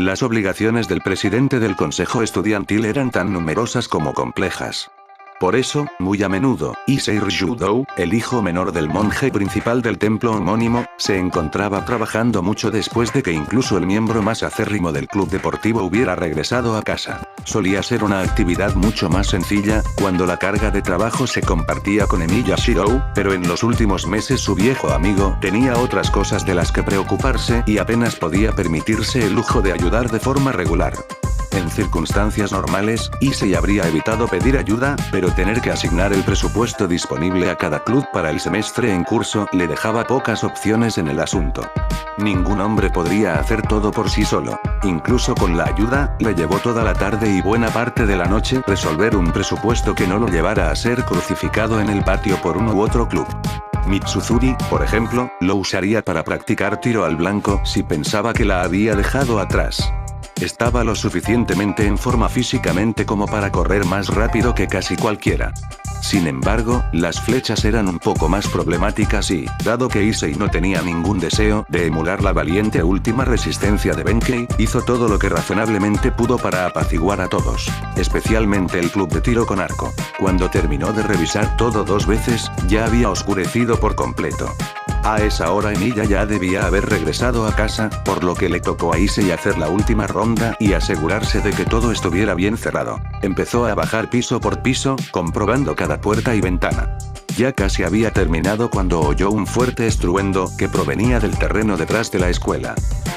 Las obligaciones del presidente del consejo estudiantil eran tan numerosas como complejas. Por eso, muy a menudo, Issei Ryūdō, el hijo menor del monje principal del templo homónimo, se encontraba trabajando mucho después de que incluso el miembro más acérrimo del club deportivo hubiera regresado a casa. Solía ser una actividad mucho más sencilla, cuando la carga de trabajo se compartía con Emiya Shirou, pero en los últimos meses su viejo amigo tenía otras cosas de las que preocuparse y apenas podía permitirse el lujo de ayudar de forma regular. En circunstancias normales, Issei habría evitado pedir ayuda, pero tener que asignar el presupuesto disponible a cada club para el semestre en curso le dejaba pocas opciones en el asunto. Ningún hombre podría hacer todo por sí solo. Incluso con la ayuda, le llevó toda la tarde y buena parte de la noche resolver un presupuesto que no lo llevara a ser crucificado en el patio por uno u otro club. Mitsuzuri, por ejemplo, lo usaría para practicar tiro al blanco si pensaba que la había dejado atrás. Estaba lo suficientemente en forma físicamente como para correr más rápido que casi cualquiera. Sin embargo, las flechas eran un poco más problemáticas y, dado que Issei no tenía ningún deseo de emular la valiente última resistencia de Benkei, hizo todo lo que razonablemente pudo para apaciguar a todos, especialmente el club de tiro con arco. Cuando terminó de revisar todo 2 veces, ya había oscurecido por completo. A esa hora Emiya ya debía haber regresado a casa, por lo que le tocó a Issei hacer la última ronda y asegurarse de que todo estuviera bien cerrado. Empezó a bajar piso por piso, comprobando cada puerta y ventana. Ya casi había terminado cuando oyó un fuerte estruendo que provenía del terreno detrás de la escuela.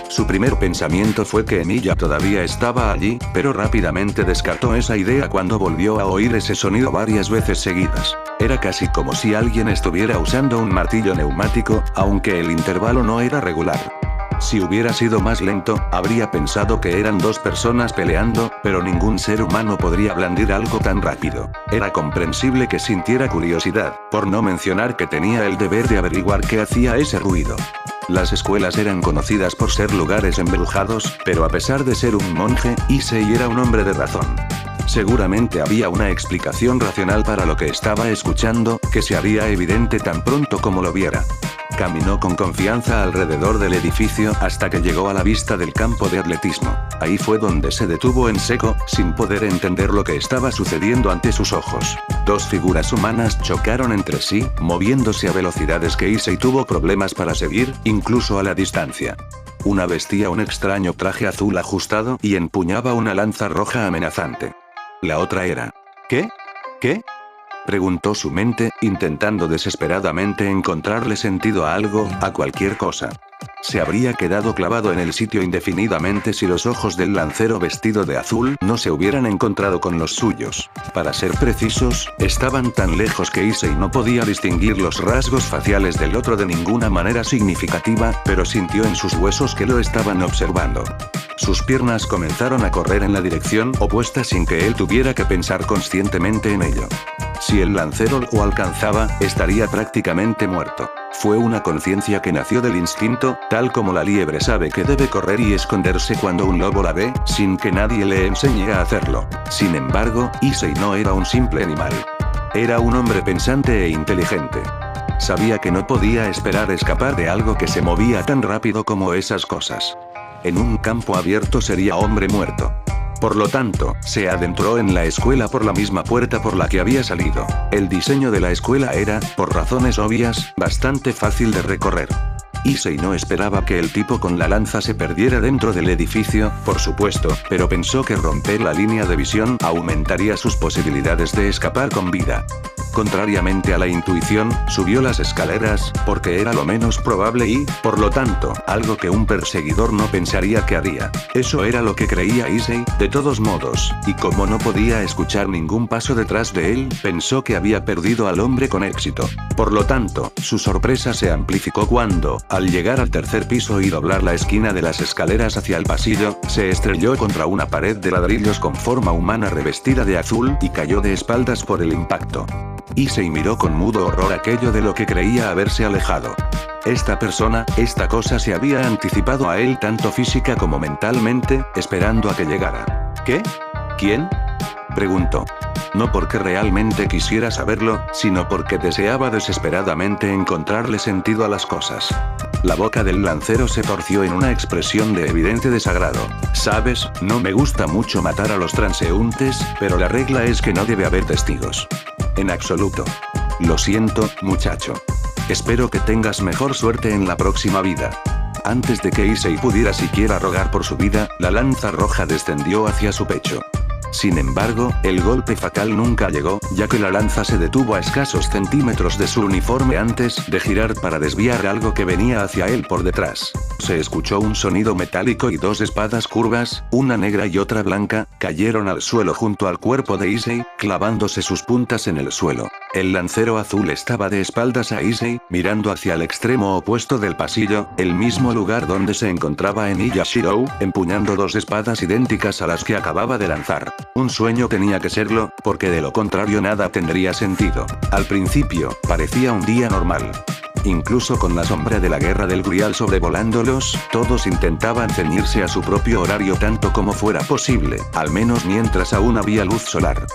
Su primer pensamiento fue que Emiya todavía estaba allí, pero rápidamente descartó esa idea cuando volvió a oír ese sonido varias veces seguidas. Era casi como si alguien estuviera usando un martillo neumático, aunque el intervalo no era regular. Si hubiera sido más lento, habría pensado que eran 2 personas peleando, pero ningún ser humano podría blandir algo tan rápido. Era comprensible que sintiera curiosidad, por no mencionar que tenía el deber de averiguar qué hacía ese ruido. Las escuelas eran conocidas por ser lugares embrujados, pero a pesar de ser un monje, Issei era un hombre de razón. Seguramente había una explicación racional para lo que estaba escuchando, que se haría evidente tan pronto como lo viera. Caminó con confianza alrededor del edificio hasta que llegó a la vista del campo de atletismo. Ahí fue donde se detuvo en seco, sin poder entender lo que estaba sucediendo ante sus ojos. 2 figuras humanas chocaron entre sí, moviéndose a velocidades que Issei tuvo problemas para seguir, incluso a la distancia. Una vestía un extraño traje azul ajustado y empuñaba una lanza roja amenazante. La otra era... ¿Qué? ¿Qué? Preguntó su mente, intentando desesperadamente encontrarle sentido a algo, a cualquier cosa. Se habría quedado clavado en el sitio indefinidamente si los ojos del lancero vestido de azul no se hubieran encontrado con los suyos. Para ser precisos, estaban tan lejos que Issei no podía distinguir los rasgos faciales del otro de ninguna manera significativa, pero sintió en sus huesos que lo estaban observando. Sus piernas comenzaron a correr en la dirección opuesta sin que él tuviera que pensar conscientemente en ello. Si el lancero lo alcanzaba, estaría prácticamente muerto. Fue una conciencia que nació del instinto, tal como la liebre sabe que debe correr y esconderse cuando un lobo la ve, sin que nadie le enseñe a hacerlo. Sin embargo, Issei no era un simple animal. Era un hombre pensante e inteligente. Sabía que no podía esperar escapar de algo que se movía tan rápido como esas cosas. En un campo abierto sería hombre muerto. Por lo tanto, se adentró en la escuela por la misma puerta por la que había salido. El diseño de la escuela era, por razones obvias, bastante fácil de recorrer. Issei no esperaba que el tipo con la lanza se perdiera dentro del edificio, por supuesto, pero pensó que romper la línea de visión aumentaría sus posibilidades de escapar con vida. Contrariamente a la intuición, subió las escaleras, porque era lo menos probable y, por lo tanto, algo que un perseguidor no pensaría que haría. Eso era lo que creía Issei, de todos modos, y como no podía escuchar ningún paso detrás de él, pensó que había perdido al hombre con éxito. Por lo tanto, su sorpresa se amplificó cuando, al llegar al 3er piso y doblar la esquina de las escaleras hacia el pasillo, se estrelló contra una pared de ladrillos con forma humana revestida de azul y cayó de espaldas por el impacto. Issei miró con mudo horror aquello de lo que creía haberse alejado. Esta persona, esta cosa se había anticipado a él tanto física como mentalmente, esperando a que llegara. ¿Qué? ¿Quién? Preguntó. No porque realmente quisiera saberlo, sino porque deseaba desesperadamente encontrarle sentido a las cosas. La boca del lancero se torció en una expresión de evidente desagrado. Sabes, no me gusta mucho matar a los transeúntes, pero la regla es que no debe haber testigos. En absoluto. Lo siento, muchacho. Espero que tengas mejor suerte en la próxima vida. Antes de que Issei pudiera siquiera rogar por su vida, la lanza roja descendió hacia su pecho. Sin embargo, el golpe fatal nunca llegó, ya que la lanza se detuvo a escasos centímetros de su uniforme antes de girar para desviar algo que venía hacia él por detrás. Se escuchó un sonido metálico y dos espadas curvas, una negra y otra blanca, cayeron al suelo junto al cuerpo de Issei, clavándose sus puntas en el suelo. El lancero azul estaba de espaldas a Issei, mirando hacia el extremo opuesto del pasillo, el mismo lugar donde se encontraba Eniya Shirou, empuñando dos espadas idénticas a las que acababa de lanzar. Un sueño tenía que serlo, porque de lo contrario nada tendría sentido. Al principio, parecía un día normal. Incluso con la sombra de la guerra del Grial sobrevolándolos, todos intentaban ceñirse a su propio horario tanto como fuera posible, al menos mientras aún había luz solar.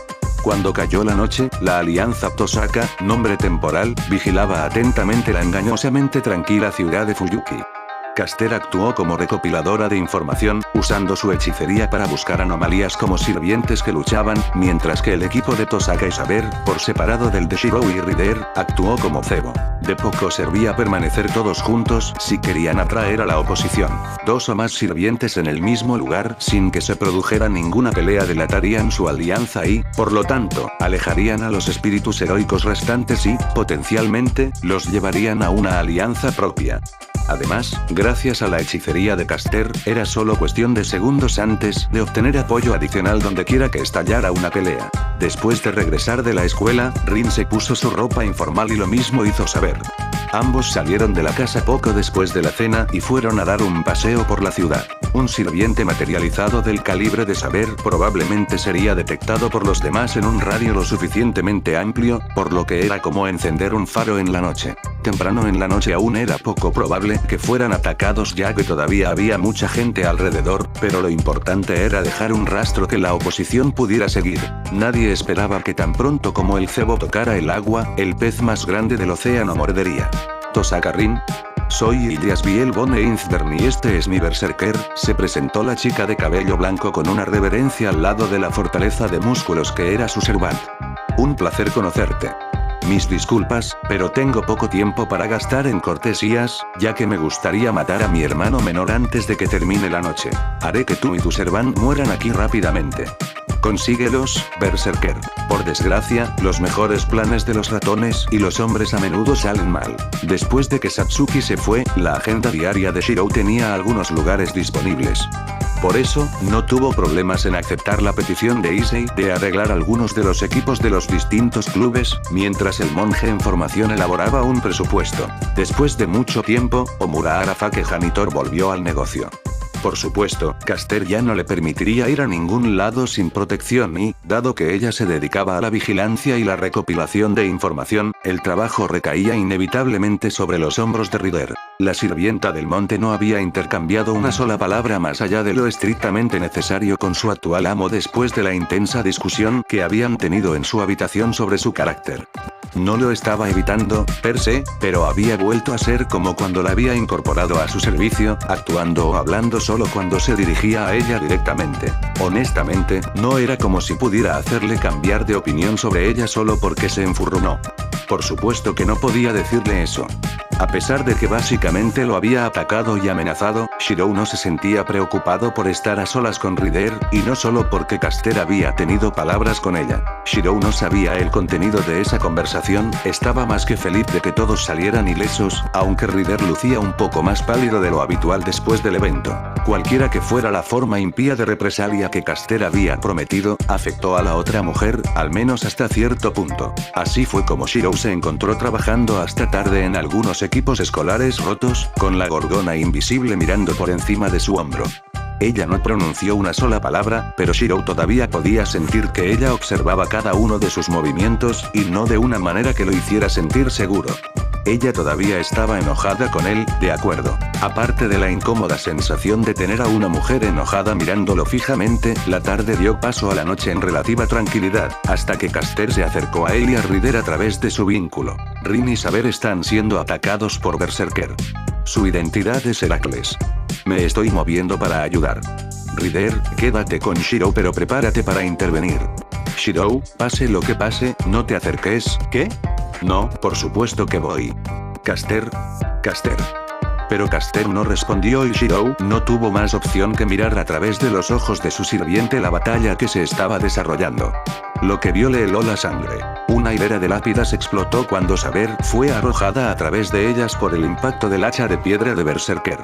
Cuando cayó la noche, la Alianza Tosaka, nombre temporal, vigilaba atentamente la engañosamente tranquila ciudad de Fuyuki. Caster actuó como recopiladora de información, usando su hechicería para buscar anomalías como sirvientes que luchaban, mientras que el equipo de Tosaka y Saber, por separado del de Shirou y Rider, actuó como cebo. De poco servía permanecer todos juntos si querían atraer a la oposición. Dos o más sirvientes en el mismo lugar sin que se produjera ninguna pelea delatarían su alianza y, por lo tanto, alejarían a los espíritus heroicos restantes y, potencialmente, los llevarían a una alianza propia. Además, gracias a la hechicería de Caster, era solo cuestión de segundos antes de obtener apoyo adicional dondequiera que estallara una pelea. Después de regresar de la escuela, Rin se puso su ropa informal y lo mismo hizo Saber. Ambos salieron de la casa poco después de la cena y fueron a dar un paseo por la ciudad. Un sirviente materializado del calibre de Saber probablemente sería detectado por los demás en un radio lo suficientemente amplio, por lo que era como encender un faro en la noche. Temprano en la noche aún era poco probable que fueran atacados ya que todavía había mucha gente alrededor, pero lo importante era dejar un rastro que la oposición pudiera seguir. Nadie esperaba que tan pronto como el cebo tocara el agua, el pez más grande del océano mordería. Tosaka Rin. Soy Ilias Biel von Einsdern y este es mi berserker, se presentó la chica de cabello blanco con una reverencia al lado de la fortaleza de músculos que era su servant. Un placer conocerte. Mis disculpas, pero tengo poco tiempo para gastar en cortesías, ya que me gustaría matar a mi hermano menor antes de que termine la noche. Haré que tú y tu servant mueran aquí rápidamente. Consíguelos, berserker. Por desgracia, los mejores planes de los ratones y los hombres a menudo salen mal. Después de que Satsuki se fue, la agenda diaria de Shirou tenía algunos lugares disponibles. Por eso, no tuvo problemas en aceptar la petición de Issei de arreglar algunos de los equipos de los distintos clubes, mientras el monje en formación elaboraba un presupuesto. Después de mucho tiempo, Omura Arafake Janitor volvió al negocio. Por supuesto, Caster ya no le permitiría ir a ningún lado sin protección y, dado que ella se dedicaba a la vigilancia y la recopilación de información, el trabajo recaía inevitablemente sobre los hombros de Rider. La sirvienta del monte no había intercambiado una sola palabra más allá de lo estrictamente necesario con su actual amo después de la intensa discusión que habían tenido en su habitación sobre su carácter. No lo estaba evitando, per se, pero había vuelto a ser como cuando la había incorporado a su servicio, actuando o hablando solo cuando se dirigía a ella directamente. Honestamente, no era como si pudiera hacerle cambiar de opinión sobre ella solo porque se enfurruñó. Por supuesto que no podía decirle eso. A pesar de que básicamente lo había atacado y amenazado, Shirou no se sentía preocupado por estar a solas con Rider, y no solo porque Caster había tenido palabras con ella. Shirou no sabía el contenido de esa conversación, estaba más que feliz de que todos salieran ilesos, aunque Rider lucía un poco más pálido de lo habitual después del evento. Cualquiera que fuera la forma impía de represalia que Caster había prometido, afectó a la otra mujer, al menos hasta cierto punto. Así fue como Shirou se encontró trabajando hasta tarde en algunos equipos escolares rotos, con la gorgona invisible mirando por encima de su hombro. Ella no pronunció una sola palabra, pero Shirou todavía podía sentir que ella observaba cada uno de sus movimientos, y no de una manera que lo hiciera sentir seguro. Ella todavía estaba enojada con él, de acuerdo. Aparte de la incómoda sensación de tener a una mujer enojada mirándolo fijamente, la tarde dio paso a la noche en relativa tranquilidad, hasta que Caster se acercó a él y a Ryder a través de su vínculo. Rin y Saber están siendo atacados por Berserker. Su identidad es Heracles. Me estoy moviendo para ayudar. Ryder, quédate con Shiro pero prepárate para intervenir. Shiro, pase lo que pase, no te acerques. ¿Qué? No, por supuesto que voy. Caster. Pero Caster no respondió y Shiro no tuvo más opción que mirar a través de los ojos de su sirviente la batalla que se estaba desarrollando. Lo que vio le heló la sangre. Una hilera de lápidas explotó cuando Saber fue arrojada a través de ellas por el impacto del hacha de piedra de Berserker.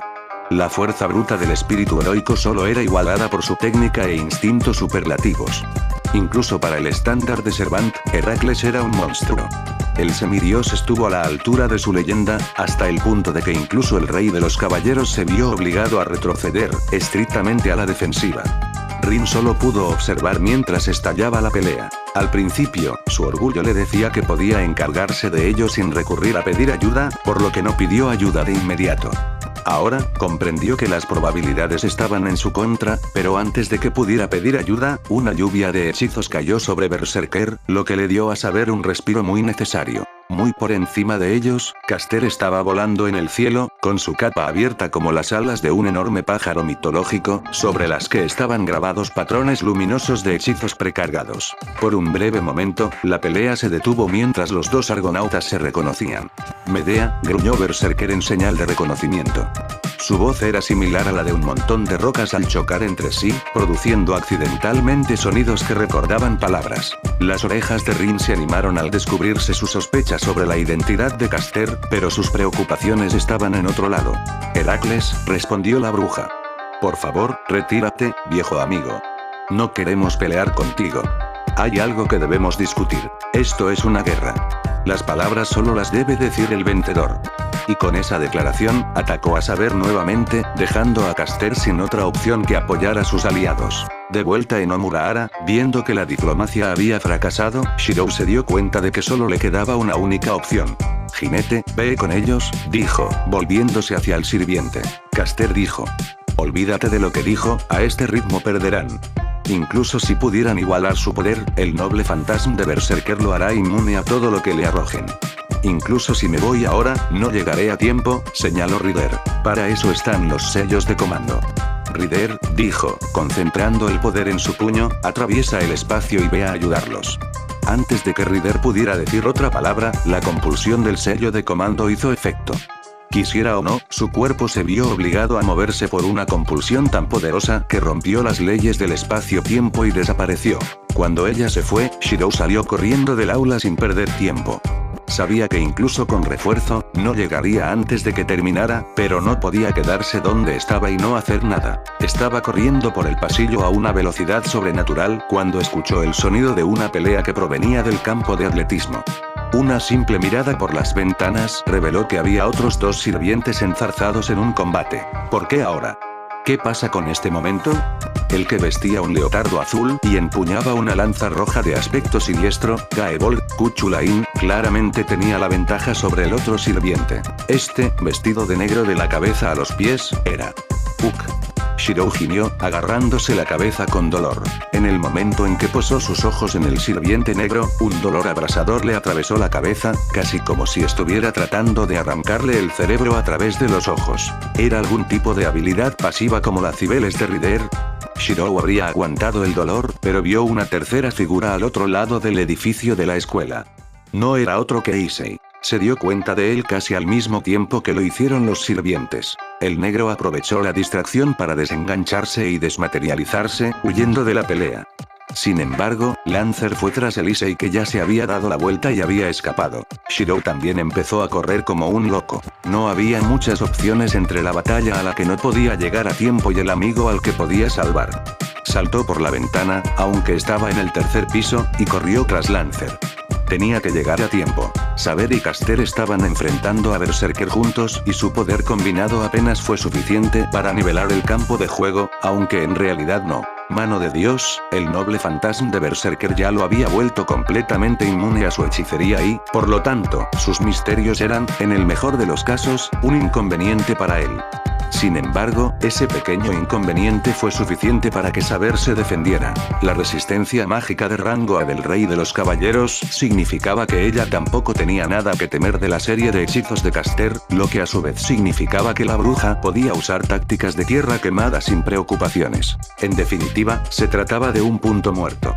La fuerza bruta del espíritu heroico solo era igualada por su técnica e instintos superlativos. Incluso para el estándar de Servant, Heracles era un monstruo. El semidios estuvo a la altura de su leyenda, hasta el punto de que incluso el rey de los caballeros se vio obligado a retroceder, estrictamente a la defensiva. Rin solo pudo observar mientras estallaba la pelea. Al principio, su orgullo le decía que podía encargarse de ello sin recurrir a pedir ayuda, por lo que no pidió ayuda de inmediato. Ahora, comprendió que las probabilidades estaban en su contra, pero antes de que pudiera pedir ayuda, una lluvia de hechizos cayó sobre Berserker, lo que le dio a Saber un respiro muy necesario. Muy por encima de ellos, Caster estaba volando en el cielo, con su capa abierta como las alas de un enorme pájaro mitológico, sobre las que estaban grabados patrones luminosos de hechizos precargados. Por un breve momento, la pelea se detuvo mientras los dos argonautas se reconocían. Medea, gruñó Berserker en señal de reconocimiento. Su voz era similar a la de un montón de rocas al chocar entre sí, produciendo accidentalmente sonidos que recordaban palabras. Las orejas de Rin se animaron al descubrirse su sospecha sobre la identidad de Caster, pero sus preocupaciones estaban en otro lado. Heracles, respondió la bruja. Por favor, retírate, viejo amigo. No queremos pelear contigo. Hay algo que debemos discutir. Esto es una guerra. Las palabras solo las debe decir el vencedor. Y con esa declaración, atacó a Saber nuevamente, dejando a Caster sin otra opción que apoyar a sus aliados. De vuelta en Omurahara, viendo que la diplomacia había fracasado, Shiro se dio cuenta de que solo le quedaba una única opción. Jinete, ve con ellos, dijo, volviéndose hacia el sirviente. Caster dijo. Olvídate de lo que dijo, a este ritmo perderán. Incluso si pudieran igualar su poder, el noble fantasma de Berserker lo hará inmune a todo lo que le arrojen. Incluso si me voy ahora, no llegaré a tiempo, señaló Ryder. Para eso están los sellos de comando. Ryder, dijo, concentrando el poder en su puño, atraviesa el espacio y ve a ayudarlos. Antes de que Ryder pudiera decir otra palabra, la compulsión del sello de comando hizo efecto. Quisiera o no, su cuerpo se vio obligado a moverse por una compulsión tan poderosa que rompió las leyes del espacio-tiempo y desapareció. Cuando ella se fue, Shiro salió corriendo del aula sin perder tiempo. Sabía que incluso con refuerzo, no llegaría antes de que terminara, pero no podía quedarse donde estaba y no hacer nada. Estaba corriendo por el pasillo a una velocidad sobrenatural cuando escuchó el sonido de una pelea que provenía del campo de atletismo. Una simple mirada por las ventanas reveló que había otros dos sirvientes enzarzados en un combate. ¿Por qué ahora? ¿Qué pasa con este momento? El que vestía un leotardo azul y empuñaba una lanza roja de aspecto siniestro, Gaevold Kuchulain, claramente tenía la ventaja sobre el otro sirviente. Este, vestido de negro de la cabeza a los pies, era Puck. Shiro gimió, agarrándose la cabeza con dolor. En el momento en que posó sus ojos en el sirviente negro, un dolor abrasador le atravesó la cabeza, casi como si estuviera tratando de arrancarle el cerebro a través de los ojos. ¿Era algún tipo de habilidad pasiva como la Cibeles de Ryder? Shiro habría aguantado el dolor, pero vio una tercera figura al otro lado del edificio de la escuela. No era otro que Issei. Se dio cuenta de él casi al mismo tiempo que lo hicieron los sirvientes. El negro aprovechó la distracción para desengancharse y desmaterializarse, huyendo de la pelea. Sin embargo, Lancer fue tras el Issei que ya se había dado la vuelta y había escapado. Shiro también empezó a correr como un loco. No había muchas opciones entre la batalla a la que no podía llegar a tiempo y el amigo al que podía salvar. Saltó por la ventana, aunque estaba en el tercer piso, y corrió tras Lancer. Tenía que llegar a tiempo. Saber y Caster estaban enfrentando a Berserker juntos y su poder combinado apenas fue suficiente para nivelar el campo de juego, aunque en realidad no. Mano de Dios, el noble fantasma de Berserker ya lo había vuelto completamente inmune a su hechicería y, por lo tanto, sus misterios eran, en el mejor de los casos, un inconveniente para él. Sin embargo, ese pequeño inconveniente fue suficiente para que Saber se defendiera. La resistencia mágica de rango A del Rey de los Caballeros significaba que ella tampoco tenía nada que temer de la serie de hechizos de Caster, lo que a su vez significaba que la bruja podía usar tácticas de tierra quemada sin preocupaciones. En definitiva, se trataba de un punto muerto.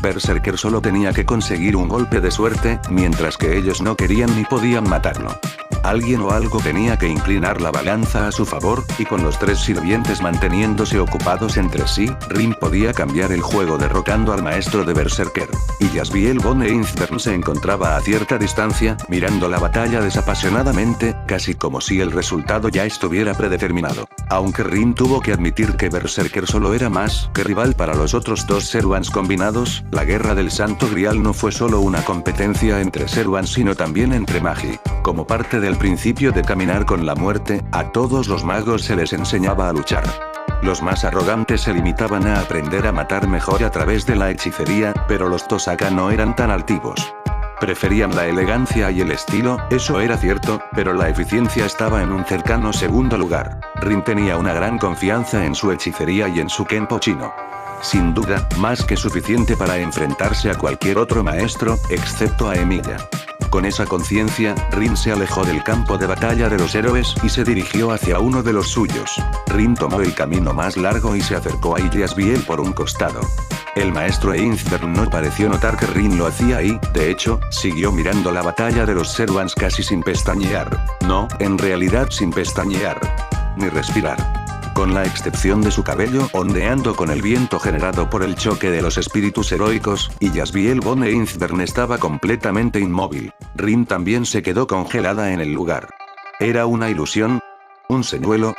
Berserker solo tenía que conseguir un golpe de suerte, mientras que ellos no querían ni podían matarlo. Alguien o algo tenía que inclinar la balanza a su favor, y con los tres sirvientes manteniéndose ocupados entre sí, Rin podía cambiar el juego derrotando al maestro de Berserker. Y Jasviel von Einsberg se encontraba a cierta distancia, mirando la batalla desapasionadamente, casi como si el resultado ya estuviera predeterminado. Aunque Rin tuvo que admitir que Berserker solo era más que rival para los otros dos Seruans combinados, la guerra del Santo Grial no fue solo una competencia entre Seruans sino también entre Magi. Como parte del principio de caminar con la muerte, a todos los magos se les enseñaba a luchar. Los más arrogantes se limitaban a aprender a matar mejor a través de la hechicería, pero los Tosaka no eran tan altivos. Preferían la elegancia y el estilo, eso era cierto, pero la eficiencia estaba en un cercano segundo lugar. Rin tenía una gran confianza en su hechicería y en su Kenpo chino. Sin duda, más que suficiente para enfrentarse a cualquier otro maestro, excepto a Emilia. Con esa conciencia, Rin se alejó del campo de batalla de los héroes y se dirigió hacia uno de los suyos. Rin tomó el camino más largo y se acercó a Jasviel por un costado. El maestro Einsberg no pareció notar que Rin lo hacía y, de hecho, siguió mirando la batalla de los Seruans casi sin pestañear. No, en realidad sin pestañear. Ni respirar. Con la excepción de su cabello ondeando con el viento generado por el choque de los espíritus heroicos, y Jasviel von Einsberg estaba completamente inmóvil. Rin también se quedó congelada en el lugar. ¿Era una ilusión? ¿Un señuelo?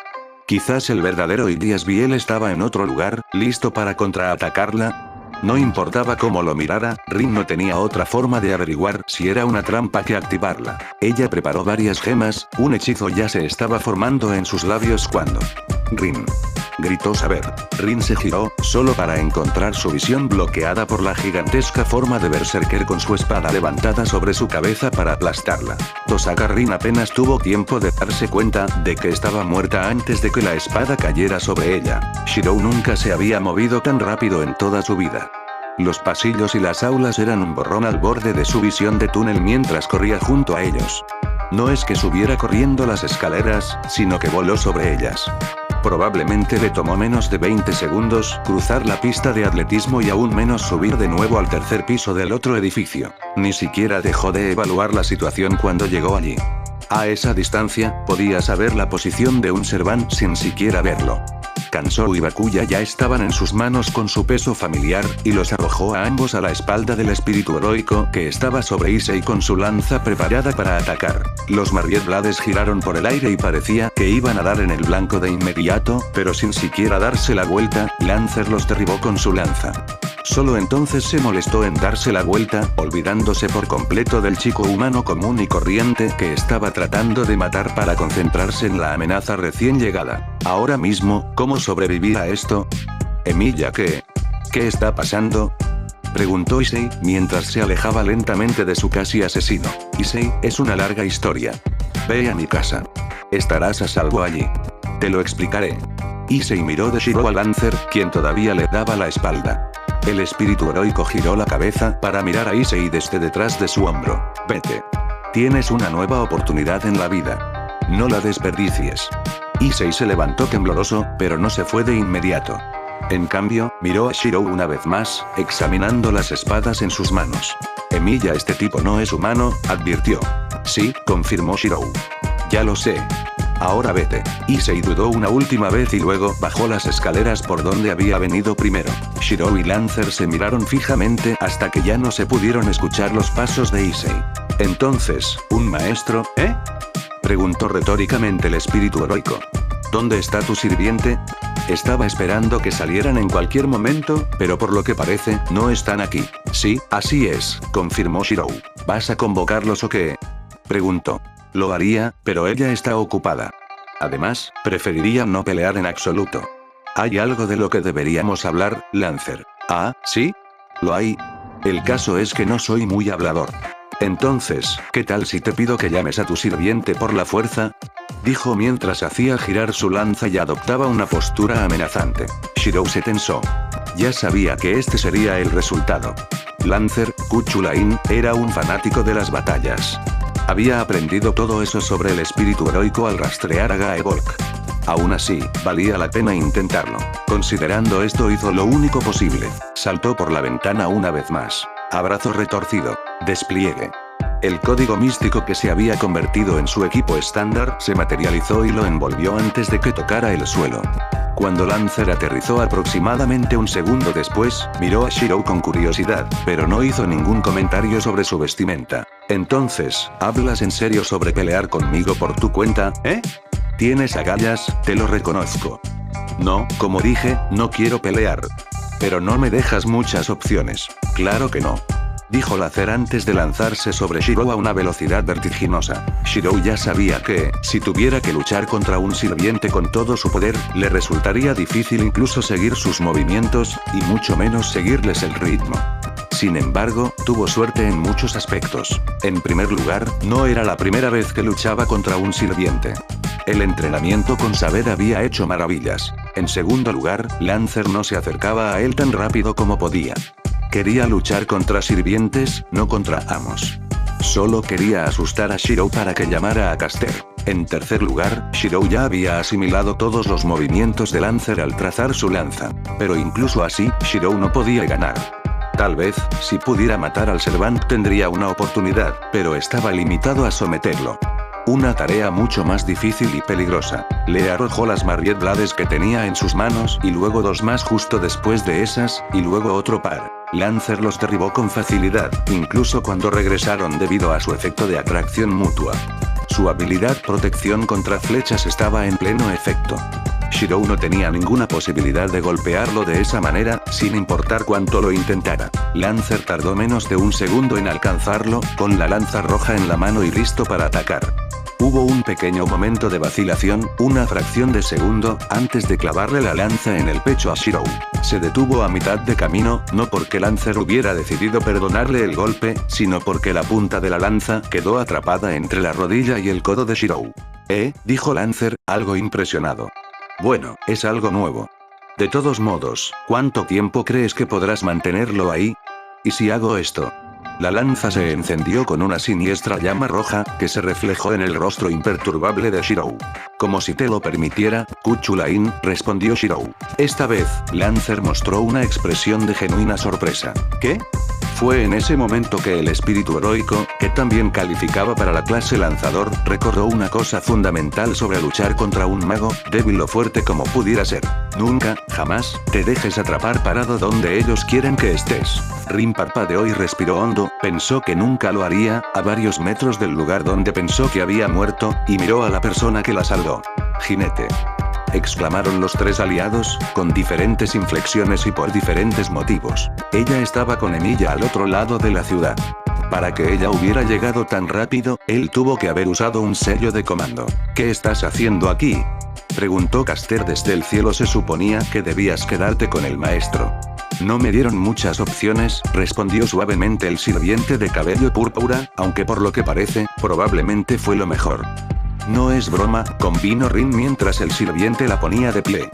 Quizás el verdadero Jasviel estaba en otro lugar, listo para contraatacarla. No importaba cómo lo mirara, Rin no tenía otra forma de averiguar si era una trampa que activarla. Ella preparó varias gemas, un hechizo ya se estaba formando en sus labios cuando... Rin. Gritó Saber. Rin se giró, solo para encontrar su visión bloqueada por la gigantesca forma de Berserker con su espada levantada sobre su cabeza para aplastarla. Tosaka Rin apenas tuvo tiempo de darse cuenta de que estaba muerta antes de que la espada cayera sobre ella. Shirou nunca se había movido tan rápido en toda su vida. Los pasillos y las aulas eran un borrón al borde de su visión de túnel mientras corría junto a ellos. No es que subiera corriendo las escaleras, sino que voló sobre ellas. Probablemente le tomó menos de 20 segundos cruzar la pista de atletismo y aún menos subir de nuevo al tercer piso del otro edificio. Ni siquiera dejó de evaluar la situación cuando llegó allí. A esa distancia, podía saber la posición de un Servant sin siquiera verlo. Kansou y Bakuya ya estaban en sus manos con su peso familiar, y los arrojó a ambos a la espalda del espíritu heroico que estaba sobre Issei con su lanza preparada para atacar. Los Mariette Blades giraron por el aire y parecía que iban a dar en el blanco de inmediato, pero sin siquiera darse la vuelta, Lancer los derribó con su lanza. Solo entonces se molestó en darse la vuelta, olvidándose por completo del chico humano común y corriente que estaba tratando de matar para concentrarse en la amenaza recién llegada. Ahora mismo, ¿cómo sobrevivir a esto? Emilia, ¿qué está pasando? Preguntó Issei, mientras se alejaba lentamente de su casi asesino. Issei, es una larga historia. Ve a mi casa. Estarás a salvo allí. Te lo explicaré. Issei miró de Shirou a Lancer, quien todavía le daba la espalda. El espíritu heroico giró la cabeza para mirar a Issei desde detrás de su hombro. Vete. Tienes una nueva oportunidad en la vida. No la desperdicies. Issei se levantó tembloroso, pero no se fue de inmediato. En cambio, miró a Shirou una vez más, examinando las espadas en sus manos. Emilia, este tipo no es humano, advirtió. Sí, confirmó Shirou. Ya lo sé. Ahora vete. Issei dudó una última vez y luego bajó las escaleras por donde había venido primero. Shirou y Lancer se miraron fijamente hasta que ya no se pudieron escuchar los pasos de Issei. Entonces, ¿un maestro, preguntó retóricamente el espíritu heroico. ¿Dónde está tu sirviente? Estaba esperando que salieran en cualquier momento, pero por lo que parece, no están aquí. Sí, así es, confirmó Shirou. ¿Vas a convocarlos o qué? Preguntó. Lo haría, pero ella está ocupada. Además, preferiría no pelear en absoluto. Hay algo de lo que deberíamos hablar, Lancer. Ah, ¿sí? ¿Lo hay? El caso es que no soy muy hablador. Entonces, ¿qué tal si te pido que llames a tu sirviente por la fuerza? Dijo mientras hacía girar su lanza y adoptaba una postura amenazante. Shirou se tensó. Ya sabía que este sería el resultado. Lancer, Kuchulain, era un fanático de las batallas. Había aprendido todo eso sobre el espíritu heroico al rastrear a Gaebolk. Aún así, valía la pena intentarlo. Considerando esto hizo lo único posible. Saltó por la ventana una vez más. Abrazo retorcido. Despliegue. El código místico que se había convertido en su equipo estándar se materializó y lo envolvió antes de que tocara el suelo. Cuando Lancer aterrizó aproximadamente un segundo después, miró a Shirou con curiosidad, pero no hizo ningún comentario sobre su vestimenta. Entonces, ¿hablas en serio sobre pelear conmigo por tu cuenta, eh? Tienes agallas, te lo reconozco. No, como dije, no quiero pelear. Pero no me dejas muchas opciones. Claro que no. Dijo Lancer antes de lanzarse sobre Shirou a una velocidad vertiginosa. Shirou ya sabía que, si tuviera que luchar contra un sirviente con todo su poder, le resultaría difícil incluso seguir sus movimientos, y mucho menos seguirles el ritmo. Sin embargo, tuvo suerte en muchos aspectos. En primer lugar, no era la primera vez que luchaba contra un sirviente. El entrenamiento con saber había hecho maravillas. En segundo lugar, Lancer no se acercaba a él tan rápido como podía. Quería luchar contra sirvientes, no contra amos. Solo quería asustar a Shirou para que llamara a Caster. En tercer lugar, Shirou ya había asimilado todos los movimientos de Lancer al trazar su lanza. Pero incluso así, Shirou no podía ganar. Tal vez, si pudiera matar al Servant tendría una oportunidad, pero estaba limitado a someterlo. Una tarea mucho más difícil y peligrosa. Le arrojó las Married Blades que tenía en sus manos y luego dos más justo después de esas, y luego otro par. Lancer los derribó con facilidad, incluso cuando regresaron debido a su efecto de atracción mutua. Su habilidad protección contra flechas estaba en pleno efecto. Shirou no tenía ninguna posibilidad de golpearlo de esa manera, sin importar cuánto lo intentara. Lancer tardó menos de un segundo en alcanzarlo, con la lanza roja en la mano y listo para atacar. Hubo un pequeño momento de vacilación, una fracción de segundo, antes de clavarle la lanza en el pecho a Shirou. Se detuvo a mitad de camino, no porque Lancer hubiera decidido perdonarle el golpe, sino porque la punta de la lanza quedó atrapada entre la rodilla y el codo de Shirou. Dijo Lancer, algo impresionado. Bueno, es algo nuevo. De todos modos, ¿cuánto tiempo crees que podrás mantenerlo ahí? ¿Y si hago esto? La lanza se encendió con una siniestra llama roja, que se reflejó en el rostro imperturbable de Shirou. Como si te lo permitiera, Kuchulain, respondió Shirou. Esta vez, Lancer mostró una expresión de genuina sorpresa. ¿Qué? Fue en ese momento que el espíritu heroico, que también calificaba para la clase lanzador, recordó una cosa fundamental sobre luchar contra un mago, débil o fuerte como pudiera ser. Nunca, jamás, te dejes atrapar parado donde ellos quieren que estés. Rin parpadeó y respiró hondo, pensó que nunca lo haría, a varios metros del lugar donde pensó que había muerto, y miró a la persona que la salvó. Jinete. Exclamaron los tres aliados, con diferentes inflexiones y por diferentes motivos. Ella estaba con Emilia al otro lado de la ciudad. Para que ella hubiera llegado tan rápido, él tuvo que haber usado un sello de comando. ¿Qué estás haciendo aquí?, preguntó Caster desde el cielo. Se suponía que debías quedarte con el maestro. No me dieron muchas opciones, respondió suavemente el sirviente de cabello púrpura, aunque por lo que parece, probablemente fue lo mejor. No es broma, convino Rin mientras el sirviente la ponía de pie.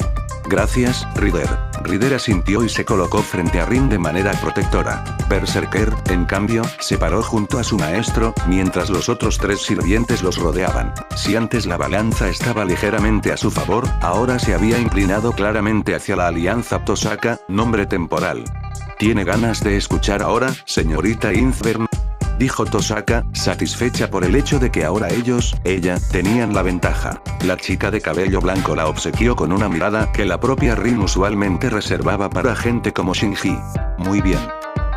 Gracias, Ryder. Ryder asintió y se colocó frente a Rin de manera protectora. Berserker, en cambio, se paró junto a su maestro, mientras los otros tres sirvientes los rodeaban. Si antes la balanza estaba ligeramente a su favor, ahora se había inclinado claramente hacia la alianza Tosaka, nombre temporal. ¿Tiene ganas de escuchar ahora, señorita Inzvern?, dijo Tosaka, satisfecha por el hecho de que ahora ella, tenían la ventaja. La chica de cabello blanco la obsequió con una mirada que la propia Rin usualmente reservaba para gente como Shinji. Muy bien.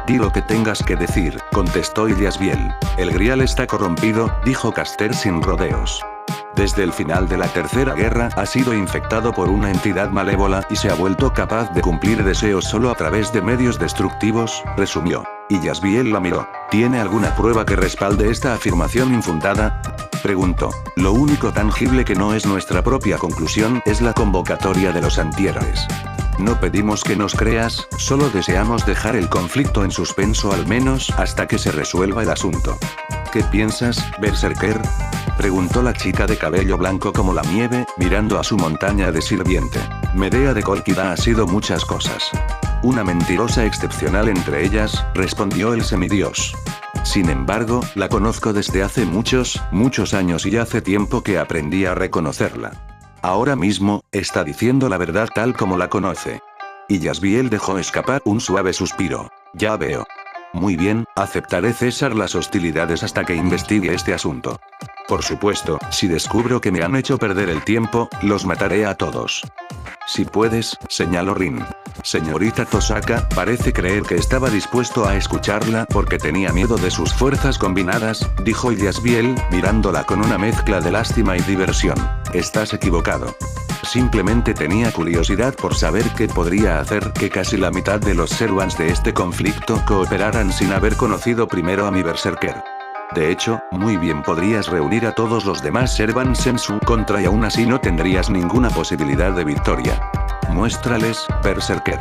Di lo que tengas que decir, contestó Yasbiel. El grial está corrompido, dijo Caster sin rodeos. Desde el final de la Tercera Guerra ha sido infectado por una entidad malévola y se ha vuelto capaz de cumplir deseos solo a través de medios destructivos, resumió. Y Yasbiel la miró. ¿Tiene alguna prueba que respalde esta afirmación infundada? Preguntó. Lo único tangible que no es nuestra propia conclusión es la convocatoria de los antihéroes. No pedimos que nos creas, solo deseamos dejar el conflicto en suspenso al menos hasta que se resuelva el asunto. ¿Qué piensas, Berserker? Preguntó la chica de cabello blanco como la nieve, mirando a su montaña de sirviente. Medea de Colquida ha sido muchas cosas. Una mentirosa excepcional entre ellas, respondió el semidios. Sin embargo, la conozco desde hace muchos años y hace tiempo que aprendí a reconocerla. Ahora mismo, está diciendo la verdad tal como la conoce. Y Yasbiel dejó escapar un suave suspiro. Ya veo. Muy bien, aceptaré cesar las hostilidades hasta que investigue este asunto. Por supuesto, si descubro que me han hecho perder el tiempo, los mataré a todos. Si puedes, señaló Rin. Señorita Tosaka, parece creer que estaba dispuesto a escucharla porque tenía miedo de sus fuerzas combinadas, dijo Yasbiel, mirándola con una mezcla de lástima y diversión. Estás equivocado. Simplemente tenía curiosidad por saber qué podría hacer que casi la mitad de los servants de este conflicto cooperaran sin haber conocido primero a mi berserker. De hecho, muy bien podrías reunir a todos los demás servants en su contra y aún así no tendrías ninguna posibilidad de victoria. Muéstrales, berserker.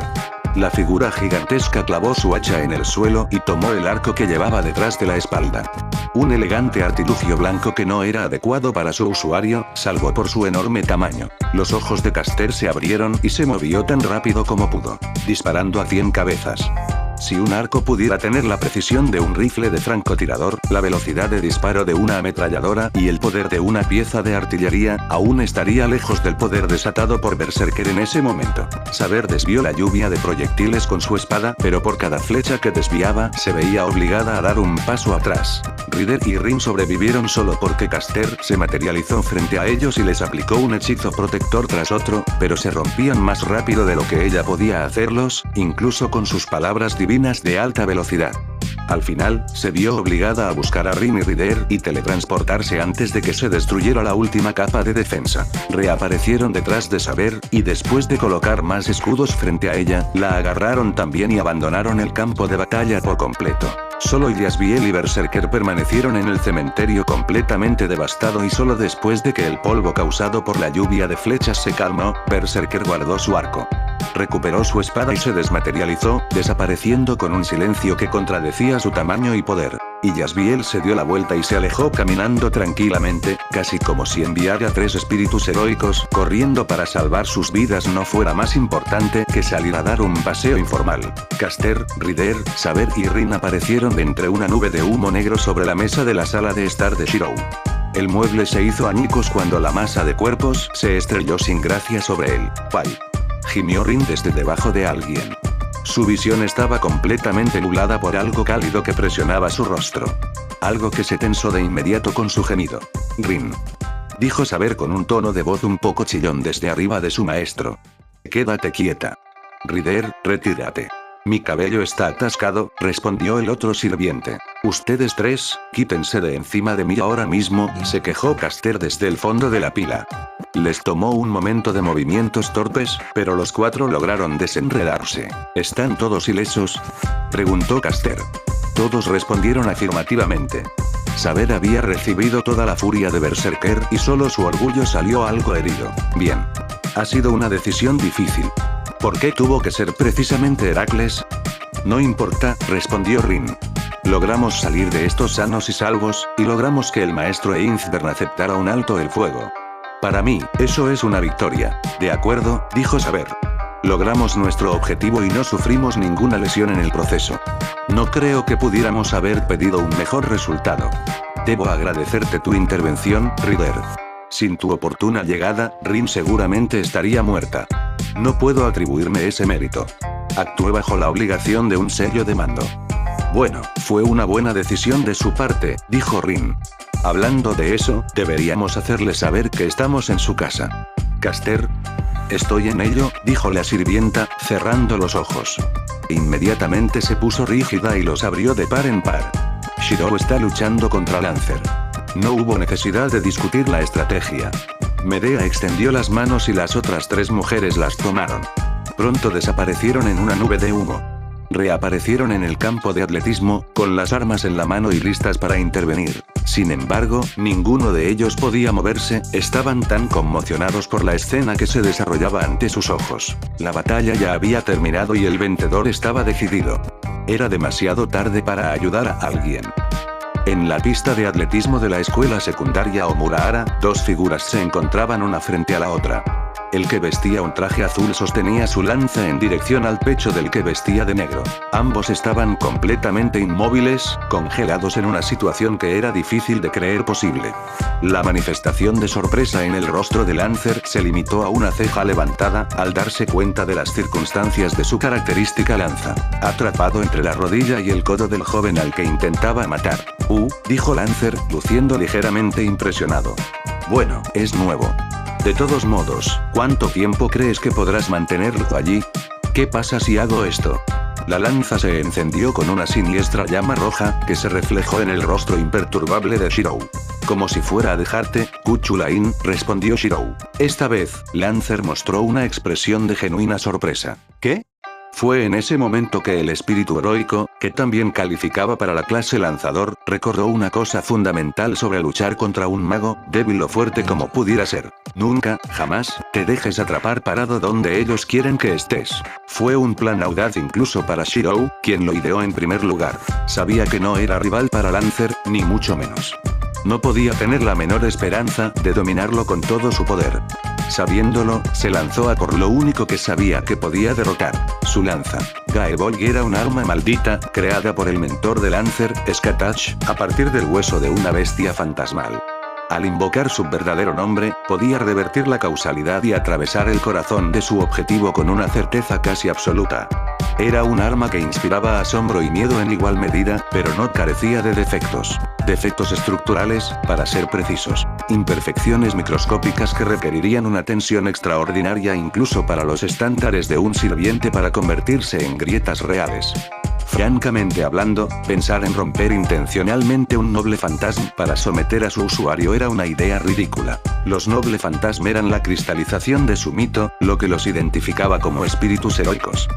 La figura gigantesca clavó su hacha en el suelo y tomó el arco que llevaba detrás de la espalda. Un elegante artilugio blanco que no era adecuado para su usuario, salvo por su enorme tamaño. Los ojos de Caster se abrieron y se movió tan rápido como pudo, disparando a 100 cabezas. Si un arco pudiera tener la precisión de un rifle de francotirador, la velocidad de disparo de una ametralladora y el poder de una pieza de artillería, aún estaría lejos del poder desatado por Berserker en ese momento. Saber desvió la lluvia de proyectiles con su espada, pero por cada flecha que desviaba, se veía obligada a dar un paso atrás. Rider y Rin sobrevivieron solo porque Caster se materializó frente a ellos y les aplicó un hechizo protector tras otro, pero se rompían más rápido de lo que ella podía hacerlos, incluso con sus palabras divinas de alta velocidad. Al final, se vio obligada a buscar a Rin y Rider y teletransportarse antes de que se destruyera la última capa de defensa. Reaparecieron detrás de Saber, y después de colocar más escudos frente a ella, la agarraron también y abandonaron el campo de batalla por completo. Solo Yasbiel y Berserker permanecieron en el cementerio completamente devastado y solo después de que el polvo causado por la lluvia de flechas se calmó, Berserker guardó su arco. Recuperó su espada y se desmaterializó, desapareciendo con un silencio que contradecía su tamaño y poder. Y Yasbiel se dio la vuelta y se alejó caminando tranquilamente, casi como si enviara 3 espíritus heroicos corriendo para salvar sus vidas no fuera más importante que salir a dar un paseo informal. Caster, Rider, Saber y Rin aparecieron de entre una nube de humo negro sobre la mesa de la sala de estar de Shirou. El mueble se hizo añicos cuando la masa de cuerpos se estrelló sin gracia sobre él. ¡Pay! Gimió Rin desde debajo de alguien. Su visión estaba completamente nublada por algo cálido que presionaba su rostro. Algo que se tensó de inmediato con su gemido. Rin. Dijo Saber con un tono de voz un poco chillón desde arriba de su maestro. Quédate quieta. Rider, retírate. Mi cabello está atascado, respondió el otro sirviente. Ustedes 3, quítense de encima de mí ahora mismo, se quejó Caster desde el fondo de la pila. Les tomó un momento de movimientos torpes, pero los 4 lograron desenredarse. ¿Están todos ilesos?, preguntó Caster. Todos respondieron afirmativamente. Saber había recibido toda la furia de Berserker y solo su orgullo salió algo herido. Bien. Ha sido una decisión difícil. ¿Por qué tuvo que ser precisamente Heracles? No importa, respondió Rin. Logramos salir de estos sanos y salvos, y logramos que el maestro Einzbern aceptara un alto el fuego. Para mí, eso es una victoria. De acuerdo, dijo Saber. Logramos nuestro objetivo y no sufrimos ninguna lesión en el proceso. No creo que pudiéramos haber pedido un mejor resultado. Debo agradecerte tu intervención, Rider. Sin tu oportuna llegada, Rin seguramente estaría muerta. No puedo atribuirme ese mérito. Actué bajo la obligación de un sello de mando. Bueno, fue una buena decisión de su parte, dijo Rin. Hablando de eso, deberíamos hacerle saber que estamos en su casa. Caster. Estoy en ello, dijo la sirvienta, cerrando los ojos. Inmediatamente se puso rígida y los abrió de par en par. Shirou está luchando contra Lancer. No hubo necesidad de discutir la estrategia. Medea extendió las manos y las otras 3 mujeres las tomaron. Pronto desaparecieron en una nube de humo. Reaparecieron en el campo de atletismo, con las armas en la mano y listas para intervenir. Sin embargo, ninguno de ellos podía moverse, estaban tan conmocionados por la escena que se desarrollaba ante sus ojos. La batalla ya había terminado y el vencedor estaba decidido. Era demasiado tarde para ayudar a alguien. En la pista de atletismo de la escuela secundaria Omurahara, dos figuras se encontraban una frente a la otra. El que vestía un traje azul sostenía su lanza en dirección al pecho del que vestía de negro. Ambos estaban completamente inmóviles, congelados en una situación que era difícil de creer posible. La manifestación de sorpresa en el rostro de Lancer se limitó a una ceja levantada, al darse cuenta de las circunstancias de su característica lanza. Atrapado entre la rodilla y el codo del joven al que intentaba matar. Dijo Lancer, luciendo ligeramente impresionado. Bueno, es nuevo. De todos modos, ¿cuánto tiempo crees que podrás mantenerlo allí? ¿Qué pasa si hago esto? La lanza se encendió con una siniestra llama roja, que se reflejó en el rostro imperturbable de Shirou. Como si fuera a dejarte, Kuchulain, respondió Shirou. Esta vez, Lancer mostró una expresión de genuina sorpresa. ¿Qué? Fue en ese momento que el espíritu heroico, que también calificaba para la clase lanzador, recordó una cosa fundamental sobre luchar contra un mago, débil o fuerte como pudiera ser. Nunca, jamás, te dejes atrapar parado donde ellos quieren que estés. Fue un plan audaz incluso para Shirou, quien lo ideó en primer lugar. Sabía que no era rival para Lancer, ni mucho menos. No podía tener la menor esperanza de dominarlo con todo su poder. Sabiéndolo, se lanzó a por lo único que sabía que podía derrotar, su lanza. Gaebolg era un arma maldita, creada por el mentor de Lancer, Skatach, a partir del hueso de una bestia fantasmal. Al invocar su verdadero nombre, podía revertir la causalidad y atravesar el corazón de su objetivo con una certeza casi absoluta. Era un arma que inspiraba asombro y miedo en igual medida, pero no carecía de defectos. Defectos estructurales, para ser precisos. Imperfecciones microscópicas que requerirían una tensión extraordinaria incluso para los estándares de un sirviente para convertirse en grietas reales. Francamente hablando, pensar en romper intencionalmente un noble fantasma para someter a su usuario era una idea ridícula. Los noble fantasma eran la cristalización de su mito, lo que los identificaba como espíritus heroicos.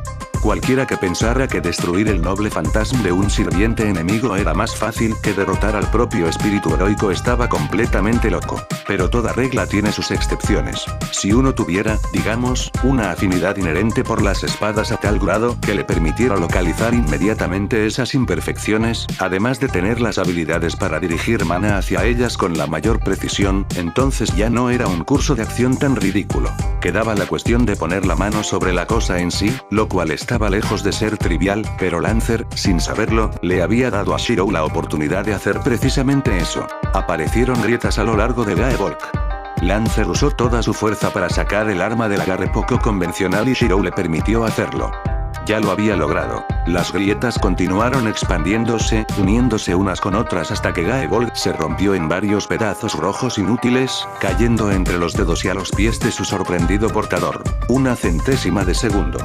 Cualquiera que pensara que destruir el noble fantasma de un sirviente enemigo era más fácil que derrotar al propio espíritu heroico estaba completamente loco. Pero toda regla tiene sus excepciones. Si uno tuviera, digamos, una afinidad inherente por las espadas a tal grado que le permitiera localizar inmediatamente esas imperfecciones, además de tener las habilidades para dirigir mana hacia ellas con la mayor precisión, entonces ya no era un curso de acción tan ridículo. Quedaba la cuestión de poner la mano sobre la cosa en sí, lo cual estaba lejos de ser trivial, pero Lancer, sin saberlo, le había dado a Shirou la oportunidad de hacer precisamente eso. Aparecieron grietas a lo largo de Gaebolg. Lancer usó toda su fuerza para sacar el arma del agarre poco convencional y Shirou le permitió hacerlo. Ya lo había logrado. Las grietas continuaron expandiéndose, uniéndose unas con otras hasta que Gaebolg se rompió en varios pedazos rojos inútiles, cayendo entre los dedos y a los pies de su sorprendido portador. Una centésima de segundo.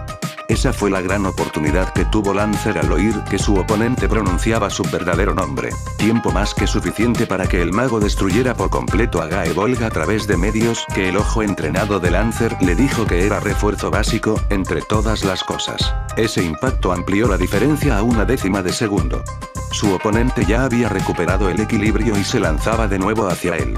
Esa fue la gran oportunidad que tuvo Lancer al oír que su oponente pronunciaba su verdadero nombre. Tiempo más que suficiente para que el mago destruyera por completo a Gaebolg a través de medios que el ojo entrenado de Lancer le dijo que era refuerzo básico, entre todas las cosas. Ese impacto amplió la diferencia a una décima de segundo. Su oponente ya había recuperado el equilibrio y se lanzaba de nuevo hacia él.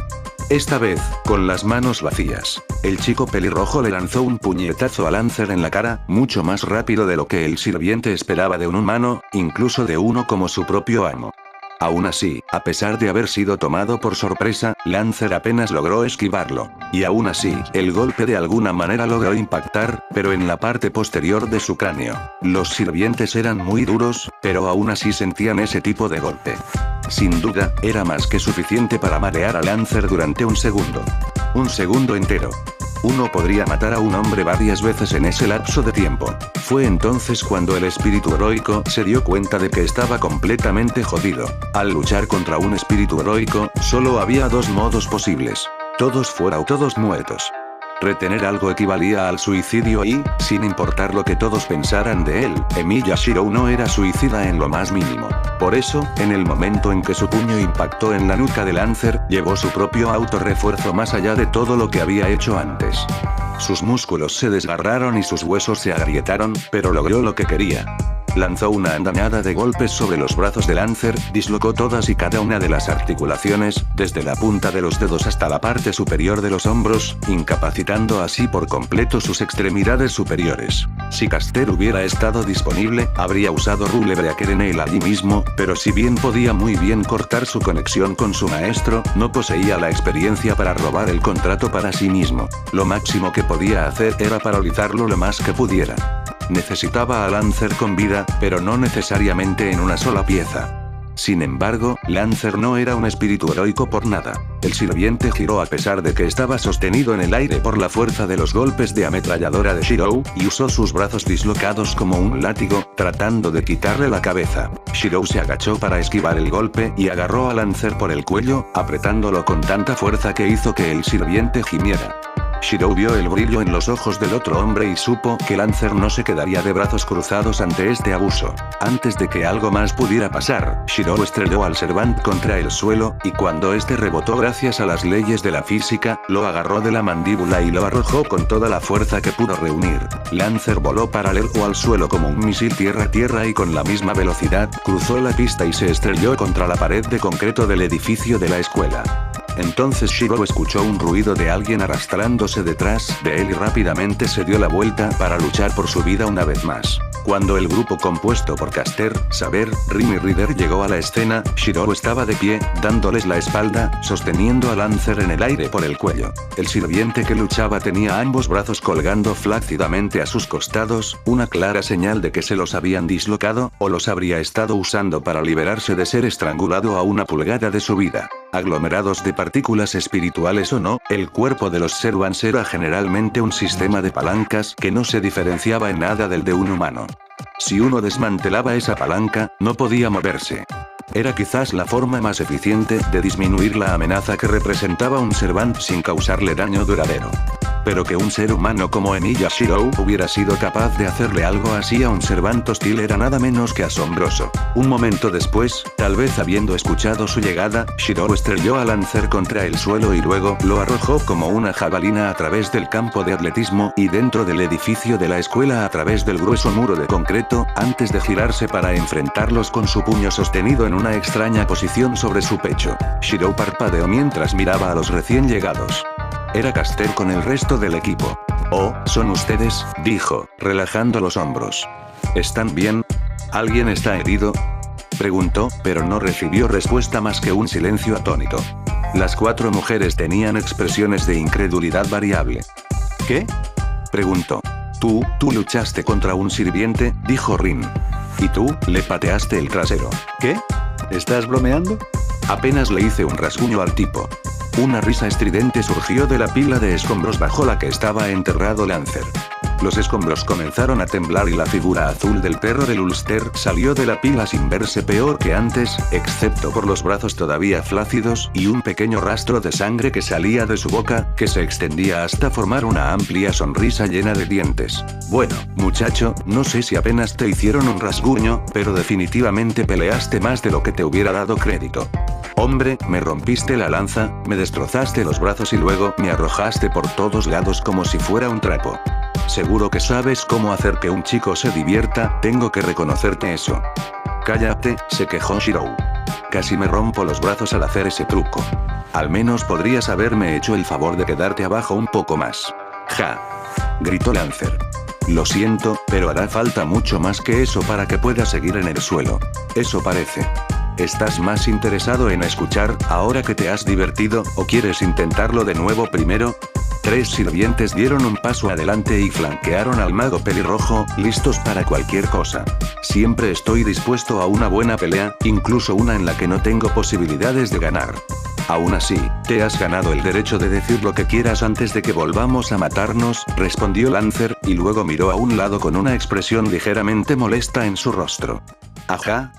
Esta vez, con las manos vacías. El chico pelirrojo le lanzó un puñetazo a Lancer en la cara, mucho más rápido de lo que el sirviente esperaba de un humano, incluso de uno como su propio amo. Aún así, a pesar de haber sido tomado por sorpresa, Lancer apenas logró esquivarlo. Y aún así, el golpe de alguna manera logró impactar, pero en la parte posterior de su cráneo. Los sirvientes eran muy duros, pero aún así sentían ese tipo de golpe. Sin duda, era más que suficiente para marear a Lancer durante un segundo. Un segundo entero. Uno podría matar a un hombre varias veces en ese lapso de tiempo. Fue entonces cuando el espíritu heroico se dio cuenta de que estaba completamente jodido. Al luchar contra un espíritu heroico, solo había dos modos posibles. Todos fuera o todos muertos. Retener algo equivalía al suicidio y, sin importar lo que todos pensaran de él, Emiya Shirou no era suicida en lo más mínimo. Por eso, en el momento en que su puño impactó en la nuca de Lancer, llevó su propio autorrefuerzo más allá de todo lo que había hecho antes. Sus músculos se desgarraron y sus huesos se agrietaron, pero logró lo que quería. Lanzó una andanada de golpes sobre los brazos de Lancer, dislocó todas y cada una de las articulaciones, desde la punta de los dedos hasta la parte superior de los hombros, incapacitando así por completo sus extremidades superiores. Si Caster hubiera estado disponible, habría usado Rule Breaker en él allí mismo, pero si bien podía muy bien cortar su conexión con su maestro, no poseía la experiencia para robar el contrato para sí mismo. Lo máximo que podía hacer era paralizarlo lo más que pudiera. Necesitaba a Lancer con vida, pero no necesariamente en una sola pieza. Sin embargo, Lancer no era un espíritu heroico por nada. El sirviente giró a pesar de que estaba sostenido en el aire por la fuerza de los golpes de ametralladora de Shirou, y usó sus brazos dislocados como un látigo, tratando de quitarle la cabeza. Shirou se agachó para esquivar el golpe y agarró a Lancer por el cuello, apretándolo con tanta fuerza que hizo que el sirviente gimiera. Shirou vio el brillo en los ojos del otro hombre y supo que Lancer no se quedaría de brazos cruzados ante este abuso. Antes de que algo más pudiera pasar, Shirou estrelló al Servant contra el suelo, y cuando este rebotó gracias a las leyes de la física, lo agarró de la mandíbula y lo arrojó con toda la fuerza que pudo reunir. Lancer voló paralelo al suelo como un misil tierra-tierra y con la misma velocidad, cruzó la pista y se estrelló contra la pared de concreto del edificio de la escuela. Entonces Shirou escuchó un ruido de alguien arrastrándose detrás de él y rápidamente se dio la vuelta para luchar por su vida una vez más. Cuando el grupo compuesto por Caster, Saber, Rim y Reader llegó a la escena, Shirou estaba de pie, dándoles la espalda, sosteniendo a Lancer en el aire por el cuello. El sirviente que luchaba tenía ambos brazos colgando flácidamente a sus costados, una clara señal de que se los habían dislocado, o los habría estado usando para liberarse de ser estrangulado a una pulgada de su vida. Aglomerados de partículas espirituales o no, el cuerpo de los Servants era generalmente un sistema de palancas que no se diferenciaba en nada del de un humano. Si uno desmantelaba esa palanca, no podía moverse. Era quizás la forma más eficiente de disminuir la amenaza que representaba un Servant sin causarle daño duradero. Pero que un ser humano como Emilia Shirou hubiera sido capaz de hacerle algo así a un Servant hostil era nada menos que asombroso. Un momento después, tal vez habiendo escuchado su llegada, Shirou estrelló a Lancer contra el suelo y luego lo arrojó como una jabalina a través del campo de atletismo y dentro del edificio de la escuela a través del grueso muro de concreto, antes de girarse para enfrentarlos con su puño sostenido en una extraña posición sobre su pecho. Shirou parpadeó mientras miraba a los recién llegados. Era Caster con el resto del equipo. «Oh, ¿son ustedes?», dijo, relajando los hombros. «¿Están bien? ¿Alguien está herido?», preguntó, pero no recibió respuesta más que un silencio atónito. Las 4 mujeres tenían expresiones de incredulidad variable. «¿Qué?», preguntó. Tú luchaste contra un sirviente», dijo Rin. «Y tú, le pateaste el trasero». «¿Qué? ¿Estás bromeando?». Apenas le hice un rasguño al tipo. Una risa estridente surgió de la pila de escombros bajo la que estaba enterrado Lancer. Los escombros comenzaron a temblar y la figura azul del perro del Ulster salió de la pila sin verse peor que antes, excepto por los brazos todavía flácidos y un pequeño rastro de sangre que salía de su boca, que se extendía hasta formar una amplia sonrisa llena de dientes. «Bueno, muchacho, no sé si apenas te hicieron un rasguño, pero definitivamente peleaste más de lo que te hubiera dado crédito. Hombre, me rompiste la lanza, me destrozaste los brazos y luego me arrojaste por todos lados como si fuera un trapo. Seguro que sabes cómo hacer que un chico se divierta, tengo que reconocerte eso». «Cállate», se quejó Shirou. «Casi me rompo los brazos al hacer ese truco. Al menos podrías haberme hecho el favor de quedarte abajo un poco más». «Ja», gritó Lancer. «Lo siento, pero hará falta mucho más que eso para que puedas seguir en el suelo. Eso parece. ¿Estás más interesado en escuchar, ahora que te has divertido, o quieres intentarlo de nuevo primero?» 3 sirvientes dieron un paso adelante y flanquearon al mago pelirrojo, listos para cualquier cosa. «Siempre estoy dispuesto a una buena pelea, incluso una en la que no tengo posibilidades de ganar. Aún así, te has ganado el derecho de decir lo que quieras antes de que volvamos a matarnos», respondió Lancer, y luego miró a un lado con una expresión ligeramente molesta en su rostro. «Ajá.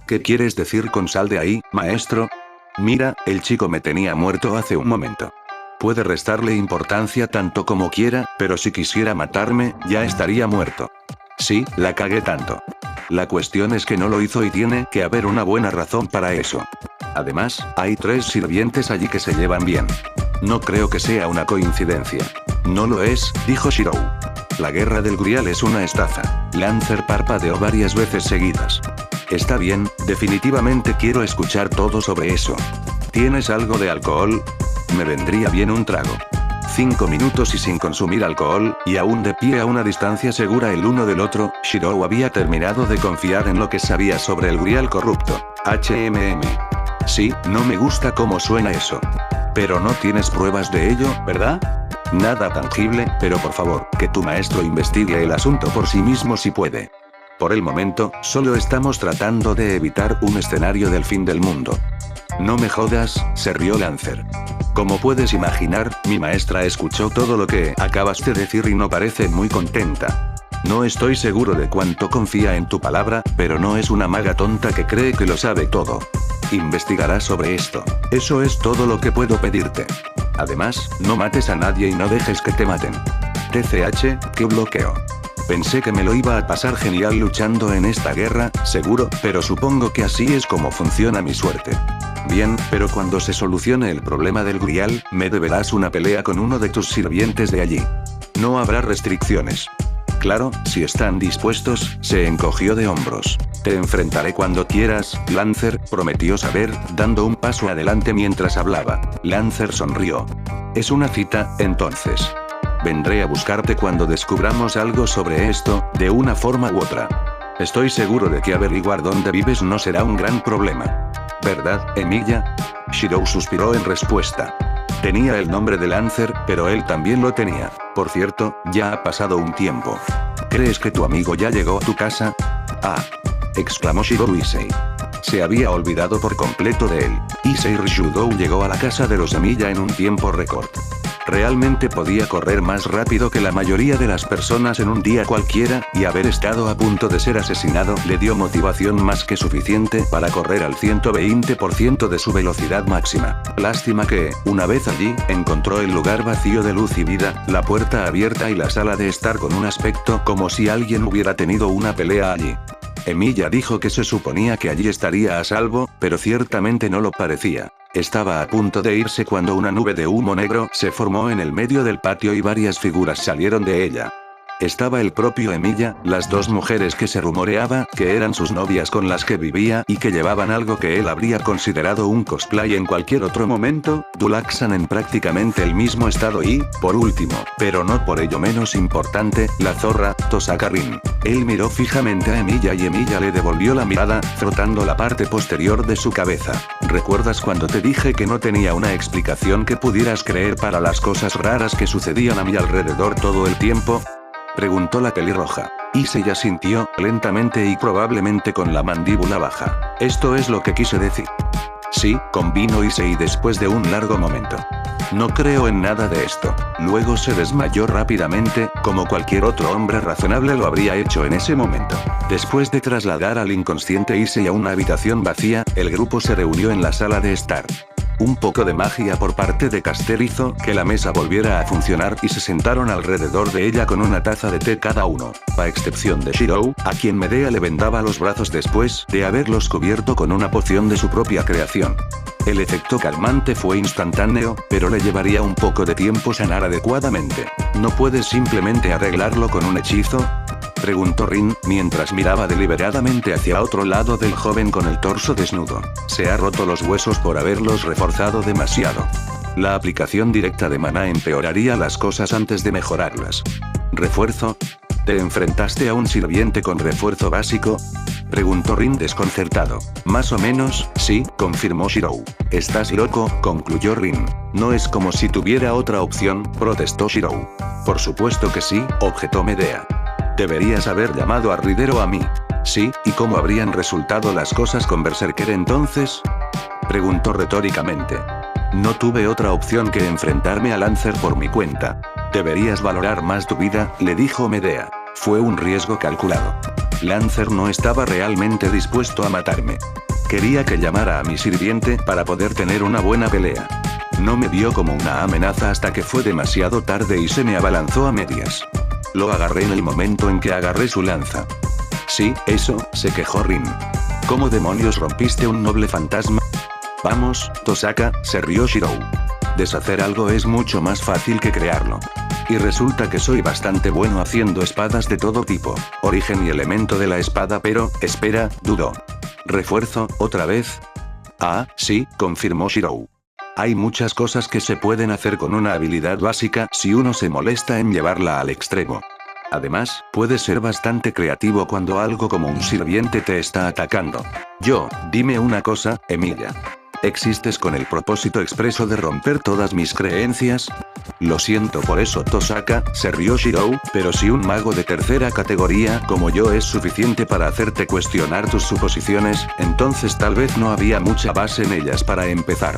¿Qué quieres decir con sal de ahí, maestro? Mira, el chico me tenía muerto hace un momento. Puede restarle importancia tanto como quiera, pero si quisiera matarme, ya estaría muerto. Sí, la cagué tanto. La cuestión es que no lo hizo y tiene que haber una buena razón para eso. Además, hay 3 sirvientes allí que se llevan bien. No creo que sea una coincidencia». «No lo es», dijo Shirou. la guerra del Grial es una estafa. Lancer parpadeó varias veces seguidas. Está bien, definitivamente quiero escuchar todo sobre eso. ¿Tienes algo de alcohol? Me vendría bien un trago. 5 minutos y sin consumir alcohol, y aún de pie a una distancia segura el uno del otro, Shirou había terminado de confiar en lo que sabía sobre el Grial corrupto. Sí, no me gusta cómo suena eso. Pero no tienes pruebas de ello, ¿verdad? Nada tangible, pero por favor, que tu maestro investigue el asunto por sí mismo si puede. Por el momento, solo estamos tratando de evitar un escenario del fin del mundo. No me jodas, se rió Lancer. Como puedes imaginar, mi maestra escuchó todo lo que acabas de decir y no parece muy contenta. No estoy seguro de cuánto confía en tu palabra, pero no es una maga tonta que cree que lo sabe todo. Investigará sobre esto. Eso es todo lo que puedo pedirte. Además, no mates a nadie y no dejes que te maten. TCH, qué bloqueo. Pensé que me lo iba a pasar genial luchando en esta guerra, seguro, pero supongo que así es como funciona mi suerte. Bien, pero cuando se solucione el problema del Grial, me deberás una pelea con uno de tus sirvientes de allí. No habrá restricciones. Claro, si están dispuestos, se encogió de hombros. Te enfrentaré cuando quieras, Lancer, prometió saber, dando un paso adelante mientras hablaba. Lancer sonrió. Es una cita, entonces. Vendré a buscarte cuando descubramos algo sobre esto, de una forma u otra. Estoy seguro de que averiguar dónde vives no será un gran problema. ¿Verdad, Emilia? Shirou suspiró en respuesta. Tenía el nombre de Lancer, pero él también lo tenía. Por cierto, ya ha pasado un tiempo. ¿Crees que tu amigo ya llegó a tu casa? Ah, exclamó Shirou Issei. Se había olvidado por completo de él. Issei Ryudou llegó a la casa de los Emilia en un tiempo récord. Realmente podía correr más rápido que la mayoría de las personas en un día cualquiera, y haber estado a punto de ser asesinado le dio motivación más que suficiente para correr al 120% de su velocidad máxima. Lástima que, una vez allí, encontró el lugar vacío de luz y vida, la puerta abierta y la sala de estar con un aspecto como si alguien hubiera tenido una pelea allí. Emilia dijo que se suponía que allí estaría a salvo, pero ciertamente no lo parecía. Estaba a punto de irse cuando una nube de humo negro se formó en el medio del patio y varias figuras salieron de ella. Estaba el propio Emilia, las dos mujeres que se rumoreaba que eran sus novias con las que vivía y que llevaban algo que él habría considerado un cosplay en cualquier otro momento, Dulaxan en prácticamente el mismo estado y, por último, pero no por ello menos importante, la zorra, Tosaka Rin. Él miró fijamente a Emilia y Emilia le devolvió la mirada, frotando la parte posterior de su cabeza. ¿Recuerdas cuando te dije que no tenía una explicación que pudieras creer para las cosas raras que sucedían a mi alrededor todo el tiempo? Preguntó la pelirroja. Issei asintió, lentamente y probablemente con la mandíbula baja. Esto es lo que quise decir. Sí, convino Issei después de un largo momento. No creo en nada de esto. Luego se desmayó rápidamente, como cualquier otro hombre razonable lo habría hecho en ese momento. Después de trasladar al inconsciente Issei a una habitación vacía, el grupo se reunió en la sala de estar. Un poco de magia por parte de Caster hizo que la mesa volviera a funcionar y se sentaron alrededor de ella con una taza de té cada uno, a excepción de Shirou, a quien Medea le vendaba los brazos después de haberlos cubierto con una poción de su propia creación. El efecto calmante fue instantáneo, pero le llevaría un poco de tiempo sanar adecuadamente. ¿No puedes simplemente arreglarlo con un hechizo?, preguntó Rin, mientras miraba deliberadamente hacia otro lado del joven con el torso desnudo. Se ha roto los huesos por haberlos reforzado demasiado. La aplicación directa de maná empeoraría las cosas antes de mejorarlas. ¿Refuerzo? ¿Te enfrentaste a un sirviente con refuerzo básico?, preguntó Rin desconcertado. Más o menos, sí, confirmó Shirou. Estás loco, concluyó Rin. No es como si tuviera otra opción, protestó Shirou. Por supuesto que sí, objetó Medea. Deberías haber llamado a Ridero a mí. Sí, ¿y cómo habrían resultado las cosas con Berserker entonces?, preguntó retóricamente. No tuve otra opción que enfrentarme a Lancer por mi cuenta. Deberías valorar más tu vida, le dijo Medea. Fue un riesgo calculado. Lancer no estaba realmente dispuesto a matarme. Quería que llamara a mi sirviente para poder tener una buena pelea. No me vio como una amenaza hasta que fue demasiado tarde y se me abalanzó a medias. Lo agarré en el momento en que agarré su lanza. Sí, eso, se quejó Rin. ¿Cómo demonios rompiste un noble fantasma? Vamos, Tosaka, se rió Shirou. Deshacer algo es mucho más fácil que crearlo. Y resulta que soy bastante bueno haciendo espadas de todo tipo, origen y elemento de la espada, pero, espera, dudó. ¿Refuerzo, otra vez? Ah, sí, confirmó Shirou. Hay muchas cosas que se pueden hacer con una habilidad básica si uno se molesta en llevarla al extremo. Además, puedes ser bastante creativo cuando algo como un sirviente te está atacando. Dime una cosa, Emilia. ¿Existes con el propósito expreso de romper todas mis creencias? Lo siento por eso, Tosaka, se rió Shirou, pero si un mago de tercera categoría como yo es suficiente para hacerte cuestionar tus suposiciones, entonces tal vez no había mucha base en ellas para empezar.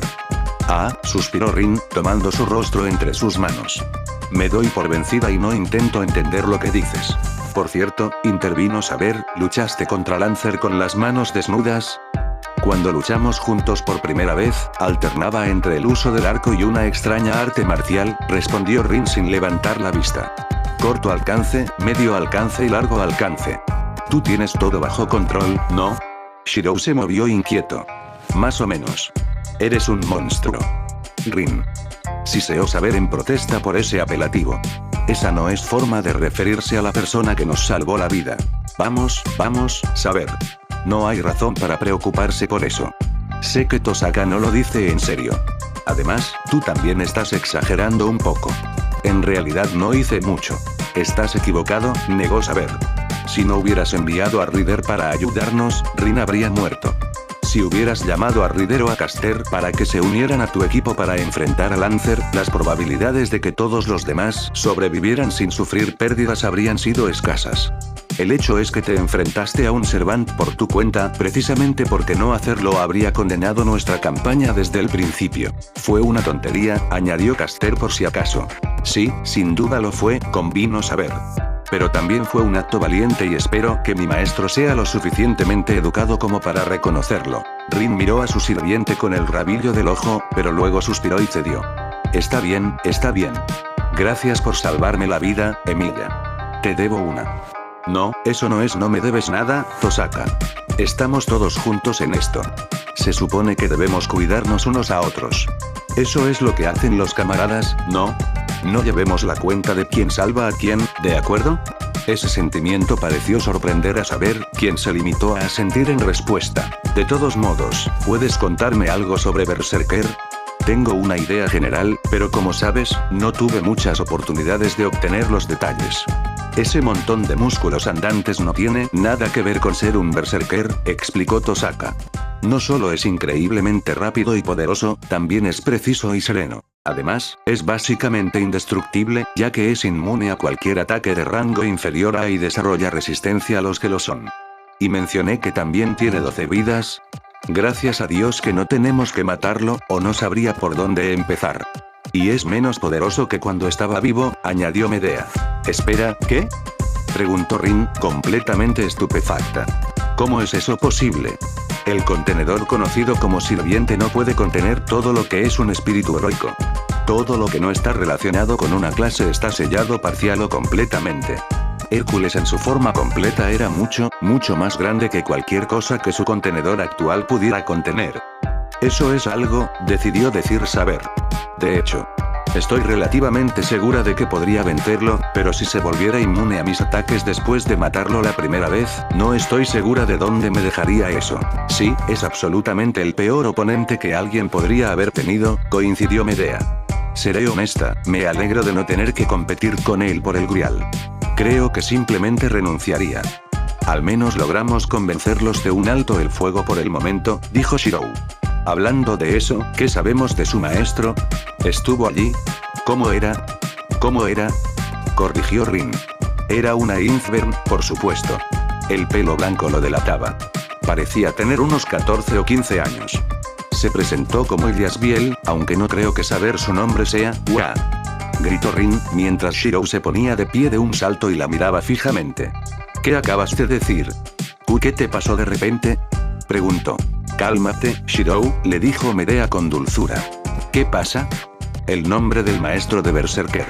Ah, suspiró Rin, tomando su rostro entre sus manos. Me doy por vencida y no intento entender lo que dices. Por cierto, intervino Saber, ¿luchaste contra Lancer con las manos desnudas? Cuando luchamos juntos por primera vez, alternaba entre el uso del arco y una extraña arte marcial, respondió Rin sin levantar la vista. Corto alcance, medio alcance y largo alcance. Tú tienes todo bajo control, ¿no? Shirou se movió inquieto. Más o menos. Eres un monstruo. Rin. Siseó Saber en protesta por ese apelativo. Esa no es forma de referirse a la persona que nos salvó la vida. Vamos, Saber. No hay razón para preocuparse por eso. Sé que Tosaka no lo dice en serio. Además, tú también estás exagerando un poco. En realidad no hice mucho. Estás equivocado, negó Saber. Si no hubieras enviado a Rider para ayudarnos, Rin habría muerto. Si hubieras llamado a Rider o a Caster para que se unieran a tu equipo para enfrentar a Lancer, las probabilidades de que todos los demás sobrevivieran sin sufrir pérdidas habrían sido escasas. El hecho es que te enfrentaste a un Servant por tu cuenta, precisamente porque no hacerlo habría condenado nuestra campaña desde el principio. Fue una tontería, añadió Caster por si acaso. Sí, sin duda lo fue, convino Saber. Pero también fue un acto valiente y espero que mi maestro sea lo suficientemente educado como para reconocerlo. Rin miró a su sirviente con el rabillo del ojo, pero luego suspiró y cedió. Está bien, está bien. Gracias por salvarme la vida, Emilia. Te debo una. No, eso no es, no me debes nada, Tosaka. Estamos todos juntos en esto. Se supone que debemos cuidarnos unos a otros. Eso es lo que hacen los camaradas, ¿no? No llevemos la cuenta de quién salva a quién, ¿de acuerdo? Ese sentimiento pareció sorprender a Saber, quien se limitó a asentir en respuesta. De todos modos, ¿puedes contarme algo sobre Berserker? Tengo una idea general, pero como sabes, no tuve muchas oportunidades de obtener los detalles. Ese montón de músculos andantes no tiene nada que ver con ser un berserker, explicó Tosaka. No solo es increíblemente rápido y poderoso, también es preciso y sereno. Además, es básicamente indestructible, ya que es inmune a cualquier ataque de rango inferior a y desarrolla resistencia a los que lo son. ¿Y mencioné que también tiene 12 vidas? Gracias a Dios que no tenemos que matarlo, o no sabría por dónde empezar. Y es menos poderoso que cuando estaba vivo, añadió Medea. Espera, ¿qué? Preguntó Rin, completamente estupefacta. ¿Cómo es eso posible? El contenedor conocido como sirviente no puede contener todo lo que es un espíritu heroico. Todo lo que no está relacionado con una clase está sellado parcial o completamente. Hércules en su forma completa era mucho más grande que cualquier cosa que su contenedor actual pudiera contener. Eso es algo, decidió decir Saber. De hecho, estoy relativamente segura de que podría vencerlo, pero si se volviera inmune a mis ataques después de matarlo la primera vez, no estoy segura de dónde me dejaría eso. Sí, es absolutamente el peor oponente que alguien podría haber tenido, coincidió Medea. Seré honesta, me alegro de no tener que competir con él por el Grial. Creo que simplemente renunciaría. Al menos logramos convencerlos de un alto el fuego por el momento, dijo Shirou. Hablando de eso, ¿qué sabemos de su maestro? ¿Estuvo allí? ¿Cómo era? ¿Cómo era? Corrigió Rin. Era una Infern, por supuesto. El pelo blanco lo delataba. Parecía tener unos 14 o 15 años. Se presentó como Yasbiel, aunque no creo que saber su nombre sea, ¡Wah! Gritó Rin, mientras Shirou se ponía de pie de un salto y la miraba fijamente. ¿Qué acabas de decir? ¿Qué te pasó de repente? Preguntó. Cálmate, Shirou, le dijo Medea con dulzura. ¿Qué pasa? El nombre del maestro de Berserker.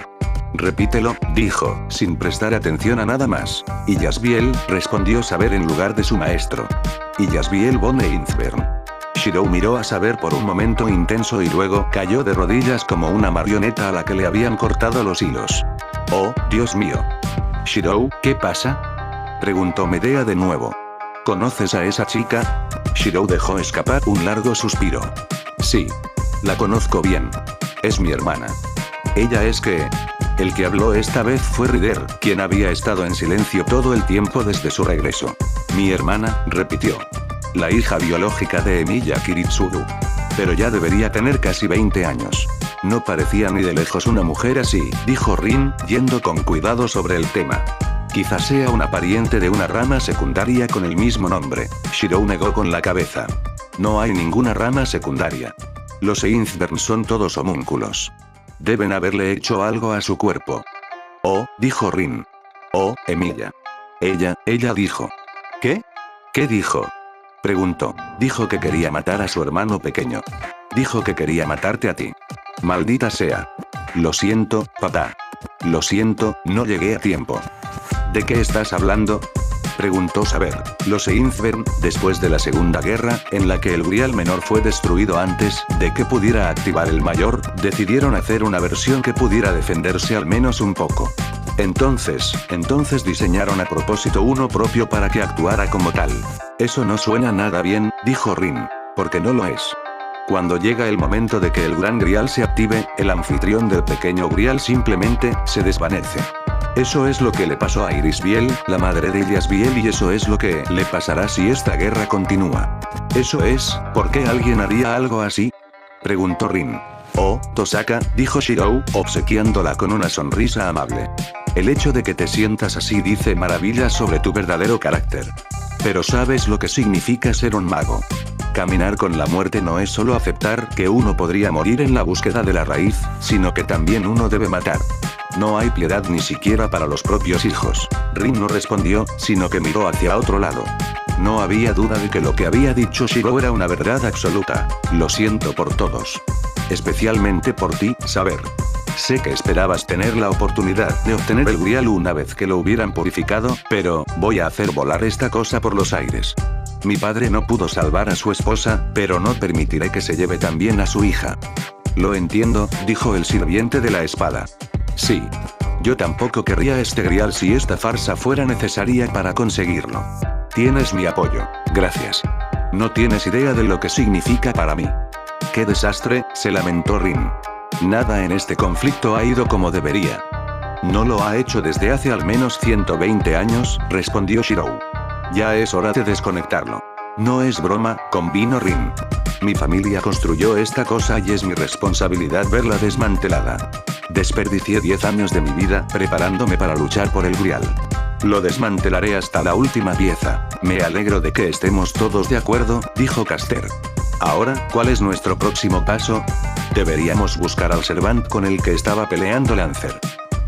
Repítelo, dijo, sin prestar atención a nada más. Y Yasbiel, respondió Saber en lugar de su maestro. Y Yasbiel von Einsbern. Shirou miró a Saber por un momento intenso y luego cayó de rodillas como una marioneta a la que le habían cortado los hilos. Oh, Dios mío. Shirou, ¿qué pasa? Preguntó Medea de nuevo. ¿Conoces a esa chica? Shirou dejó escapar un largo suspiro. Sí. La conozco bien. Es mi hermana. Ella es que... El que habló esta vez fue Rider, quien había estado en silencio todo el tiempo desde su regreso. Mi hermana, repitió. La hija biológica de Emilia Kiritsugu. Pero ya debería tener casi 20 años. No parecía ni de lejos una mujer así, dijo Rin, yendo con cuidado sobre el tema. Quizás sea una pariente de una rama secundaria con el mismo nombre. Shirou negó con la cabeza. No hay ninguna rama secundaria. Los Einzbern son todos homúnculos. Deben haberle hecho algo a su cuerpo. Oh, dijo Rin. Oh, Emilia. Ella dijo. ¿Qué? ¿Qué dijo? Preguntó. Dijo que quería matar a su hermano pequeño. Dijo que quería matarte a ti. Maldita sea. Lo siento, papá. Lo siento, no llegué a tiempo. ¿De qué estás hablando? Preguntó Saber. Los Einzbern, después de la Segunda Guerra, en la que el Grial menor fue destruido antes de que pudiera activar el mayor, decidieron hacer una versión que pudiera defenderse al menos un poco. Entonces diseñaron a propósito uno propio para que actuara como tal. Eso no suena nada bien, dijo Rin. Porque no lo es. Cuando llega el momento de que el Gran Grial se active, el anfitrión del pequeño Grial simplemente se desvanece. Eso es lo que le pasó a Irisbiel, la madre de Yasbiel, y eso es lo que le pasará si esta guerra continúa. Eso es, ¿por qué alguien haría algo así? Preguntó Rin. Oh, Tosaka, dijo Shirou, obsequiándola con una sonrisa amable. El hecho de que te sientas así dice maravillas sobre tu verdadero carácter. Pero ¿sabes lo que significa ser un mago? Caminar con la muerte no es solo aceptar que uno podría morir en la búsqueda de la raíz, sino que también uno debe matar. No hay piedad ni siquiera para los propios hijos. Rin no respondió, sino que miró hacia otro lado. No había duda de que lo que había dicho Shirou era una verdad absoluta. Lo siento por todos. Especialmente por ti, Saber. Sé que esperabas tener la oportunidad de obtener el Grial una vez que lo hubieran purificado, pero voy a hacer volar esta cosa por los aires. Mi padre no pudo salvar a su esposa, pero no permitiré que se lleve también a su hija. Lo entiendo, dijo el sirviente de la espada. Sí. Yo tampoco querría este Grial si esta farsa fuera necesaria para conseguirlo. Tienes mi apoyo. Gracias. No tienes idea de lo que significa para mí. ¡Qué desastre!, se lamentó Rin. Nada en este conflicto ha ido como debería. No lo ha hecho desde hace al menos 120 años, respondió Shirou. Ya es hora de desconectarlo. No es broma, convino Rin. Mi familia construyó esta cosa y es mi responsabilidad verla desmantelada. Desperdicié 10 años de mi vida preparándome para luchar por el Grial. Lo desmantelaré hasta la última pieza. Me alegro de que estemos todos de acuerdo, dijo Caster. Ahora, ¿cuál es nuestro próximo paso? Deberíamos buscar al Servant con el que estaba peleando Lancer.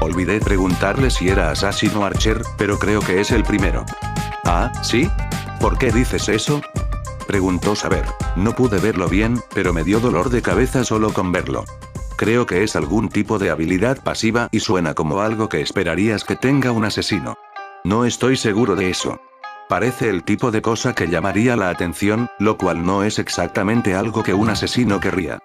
Olvidé preguntarle si era Assassin o Archer, pero creo que es el primero. ¿Ah, sí? ¿Por qué dices eso? Preguntó Saber. No pude verlo bien, pero me dio dolor de cabeza solo con verlo. Creo que es algún tipo de habilidad pasiva y suena como algo que esperarías que tenga un asesino. No estoy seguro de eso. Parece el tipo de cosa que llamaría la atención, lo cual no es exactamente algo que un asesino querría.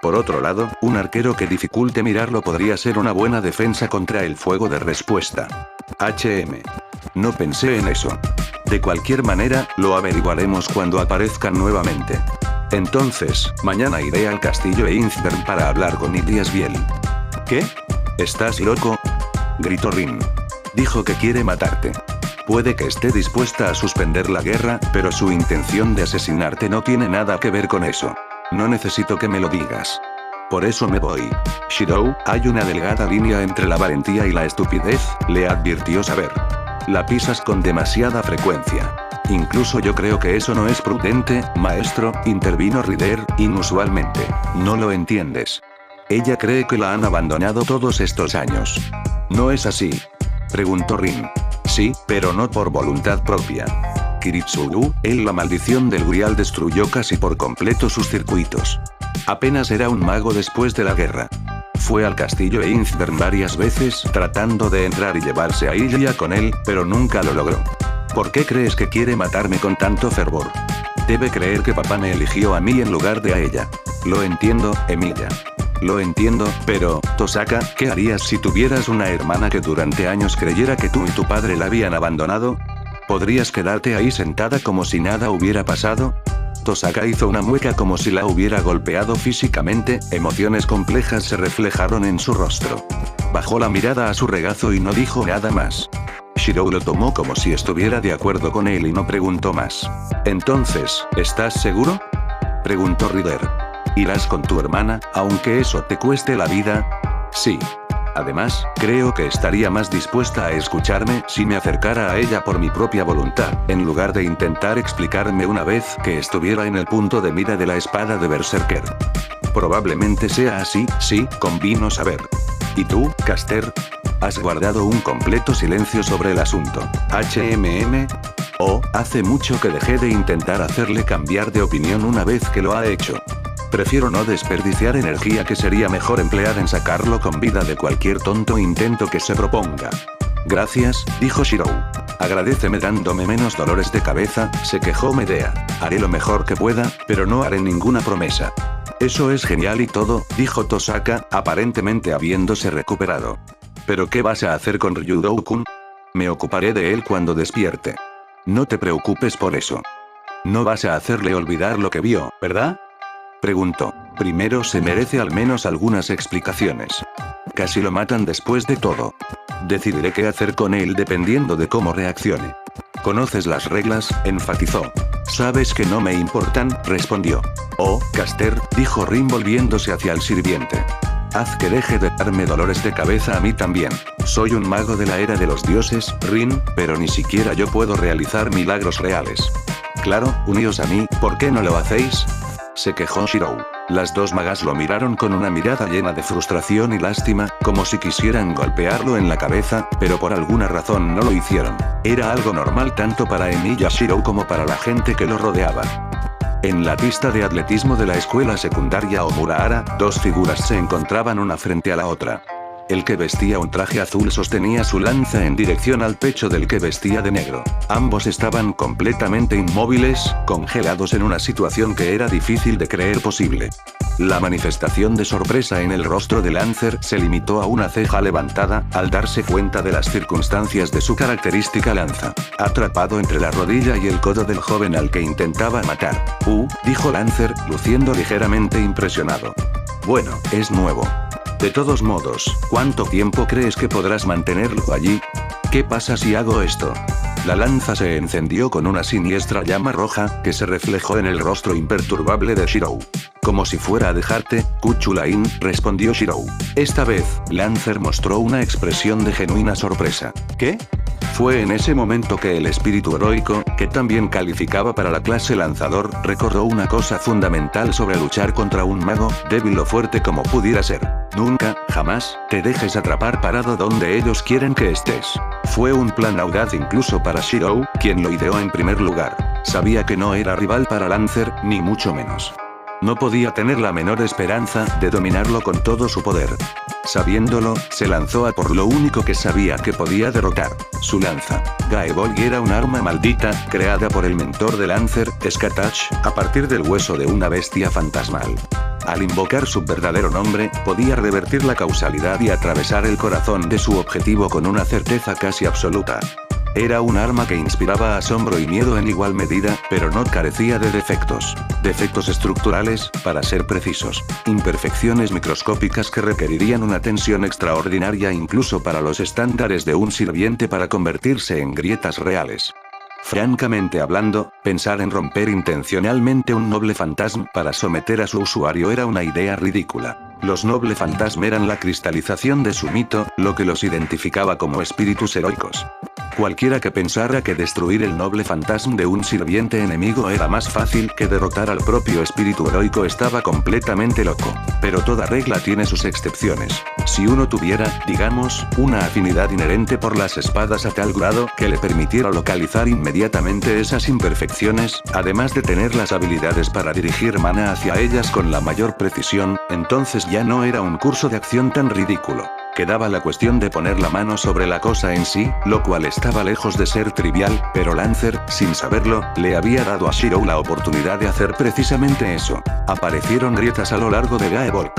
Por otro lado, un arquero que dificulte mirarlo podría ser una buena defensa contra el fuego de respuesta. No pensé en eso. De cualquier manera, lo averiguaremos cuando aparezcan nuevamente. Entonces, mañana iré al castillo Einzbern para hablar con Yasbiel. ¿Qué? ¿Estás loco?, gritó Rin. Dijo que quiere matarte. Puede que esté dispuesta a suspender la guerra, pero su intención de asesinarte no tiene nada que ver con eso. No necesito que me lo digas. Por eso me voy. Shirou, hay una delgada línea entre la valentía y la estupidez, le advirtió Saber. La pisas con demasiada frecuencia. Incluso yo creo que eso no es prudente, maestro, intervino Rider, inusualmente. No lo entiendes. Ella cree que la han abandonado todos estos años. ¿No es así?, preguntó Rin. Sí, pero no por voluntad propia. Kiritsugu, la maldición del Grial destruyó casi por completo sus circuitos. Apenas era un mago después de la guerra. Fue al castillo Einzbern varias veces tratando de entrar y llevarse a Ilia con él, pero nunca lo logró. ¿Por qué crees que quiere matarme con tanto fervor? Debe creer que papá me eligió a mí en lugar de a ella. Lo entiendo, Emilia. Lo entiendo, pero, Tosaka, ¿qué harías si tuvieras una hermana que durante años creyera que tú y tu padre la habían abandonado? ¿Podrías quedarte ahí sentada como si nada hubiera pasado? Tosaka hizo una mueca como si la hubiera golpeado físicamente, emociones complejas se reflejaron en su rostro. Bajó la mirada a su regazo y no dijo nada más. Shirou lo tomó como si estuviera de acuerdo con él y no preguntó más. Entonces, ¿estás seguro?, preguntó Rider. ¿Irás con tu hermana, aunque eso te cueste la vida? Sí. Además, creo que estaría más dispuesta a escucharme si me acercara a ella por mi propia voluntad, en lugar de intentar explicarme una vez que estuviera en el punto de mira de la espada de Berserker. Probablemente sea así, sí, convino saber. ¿Y tú, Caster? Has guardado un completo silencio sobre el asunto. Oh, hace mucho que dejé de intentar hacerle cambiar de opinión una vez que lo ha hecho. Prefiero no desperdiciar energía que sería mejor emplear en sacarlo con vida de cualquier tonto intento que se proponga. Gracias, dijo Shirou. Agradéceme dándome menos dolores de cabeza, se quejó Medea. Haré lo mejor que pueda, pero no haré ninguna promesa. Eso es genial y todo, dijo Tosaka, aparentemente habiéndose recuperado. ¿Pero qué vas a hacer con Ryudou-kun? Me ocuparé de él cuando despierte. No te preocupes por eso. No vas a hacerle olvidar lo que vio, ¿verdad?, preguntó. Primero se merece al menos algunas explicaciones. Casi lo matan después de todo. Decidiré qué hacer con él dependiendo de cómo reaccione. ¿Conoces las reglas?, enfatizó. Sabes que no me importan, respondió. Oh, Caster, dijo Rin volviéndose hacia el sirviente. Haz que deje de darme dolores de cabeza a mí también. Soy un mago de la era de los dioses, Rin, pero ni siquiera yo puedo realizar milagros reales. Claro, uníos a mí, ¿por qué no lo hacéis?, se quejó Shirou. Las dos magas lo miraron con una mirada llena de frustración y lástima, como si quisieran golpearlo en la cabeza, pero por alguna razón no lo hicieron. Era algo normal tanto para Emiya Shirou como para la gente que lo rodeaba. En la pista de atletismo de la escuela secundaria Omurahara, dos figuras se encontraban una frente a la otra. El que vestía un traje azul sostenía su lanza en dirección al pecho del que vestía de negro. Ambos estaban completamente inmóviles, congelados en una situación que era difícil de creer posible. La manifestación de sorpresa en el rostro de Lancer se limitó a una ceja levantada, al darse cuenta de las circunstancias de su característica lanza. Atrapado entre la rodilla y el codo del joven al que intentaba matar. Dijo Lancer, luciendo ligeramente impresionado. Bueno, es nuevo. De todos modos, ¿cuánto tiempo crees que podrás mantenerlo allí? ¿Qué pasa si hago esto? La lanza se encendió con una siniestra llama roja, que se reflejó en el rostro imperturbable de Shirou. Como si fuera a dejarte, Kuchulain, respondió Shirou. Esta vez, Lancer mostró una expresión de genuina sorpresa. ¿Qué? Fue en ese momento que el espíritu heroico, que también calificaba para la clase lanzador, recordó una cosa fundamental sobre luchar contra un mago, débil o fuerte como pudiera ser. Nunca, jamás, te dejes atrapar parado donde ellos quieren que estés. Fue un plan audaz incluso para Shirou, quien lo ideó en primer lugar. Sabía que no era rival para Lancer, ni mucho menos. No podía tener la menor esperanza de dominarlo con todo su poder. Sabiéndolo, se lanzó a por lo único que sabía que podía derrotar, su lanza. Gaebolg era un arma maldita, creada por el mentor de Lancer, Skatach, a partir del hueso de una bestia fantasmal. Al invocar su verdadero nombre, podía revertir la causalidad y atravesar el corazón de su objetivo con una certeza casi absoluta. Era un arma que inspiraba asombro y miedo en igual medida, pero no carecía de defectos. Defectos estructurales, para ser precisos. Imperfecciones microscópicas que requerirían una tensión extraordinaria incluso para los estándares de un sirviente para convertirse en grietas reales. Francamente hablando, pensar en romper intencionalmente un noble fantasma para someter a su usuario era una idea ridícula. Los noble fantasma eran la cristalización de su mito, lo que los identificaba como espíritus heroicos. Cualquiera que pensara que destruir el noble fantasma de un sirviente enemigo era más fácil que derrotar al propio espíritu heroico estaba completamente loco. Pero toda regla tiene sus excepciones. Si uno tuviera, digamos, una afinidad inherente por las espadas a tal grado que le permitiera localizar inmediatamente esas imperfecciones, además de tener las habilidades para dirigir mana hacia ellas con la mayor precisión, entonces ya no era un curso de acción tan ridículo. Quedaba la cuestión de poner la mano sobre la cosa en sí, lo cual estaba lejos de ser trivial, pero Lancer, sin saberlo, le había dado a Shirou la oportunidad de hacer precisamente eso. Aparecieron grietas a lo largo de Gaebolg.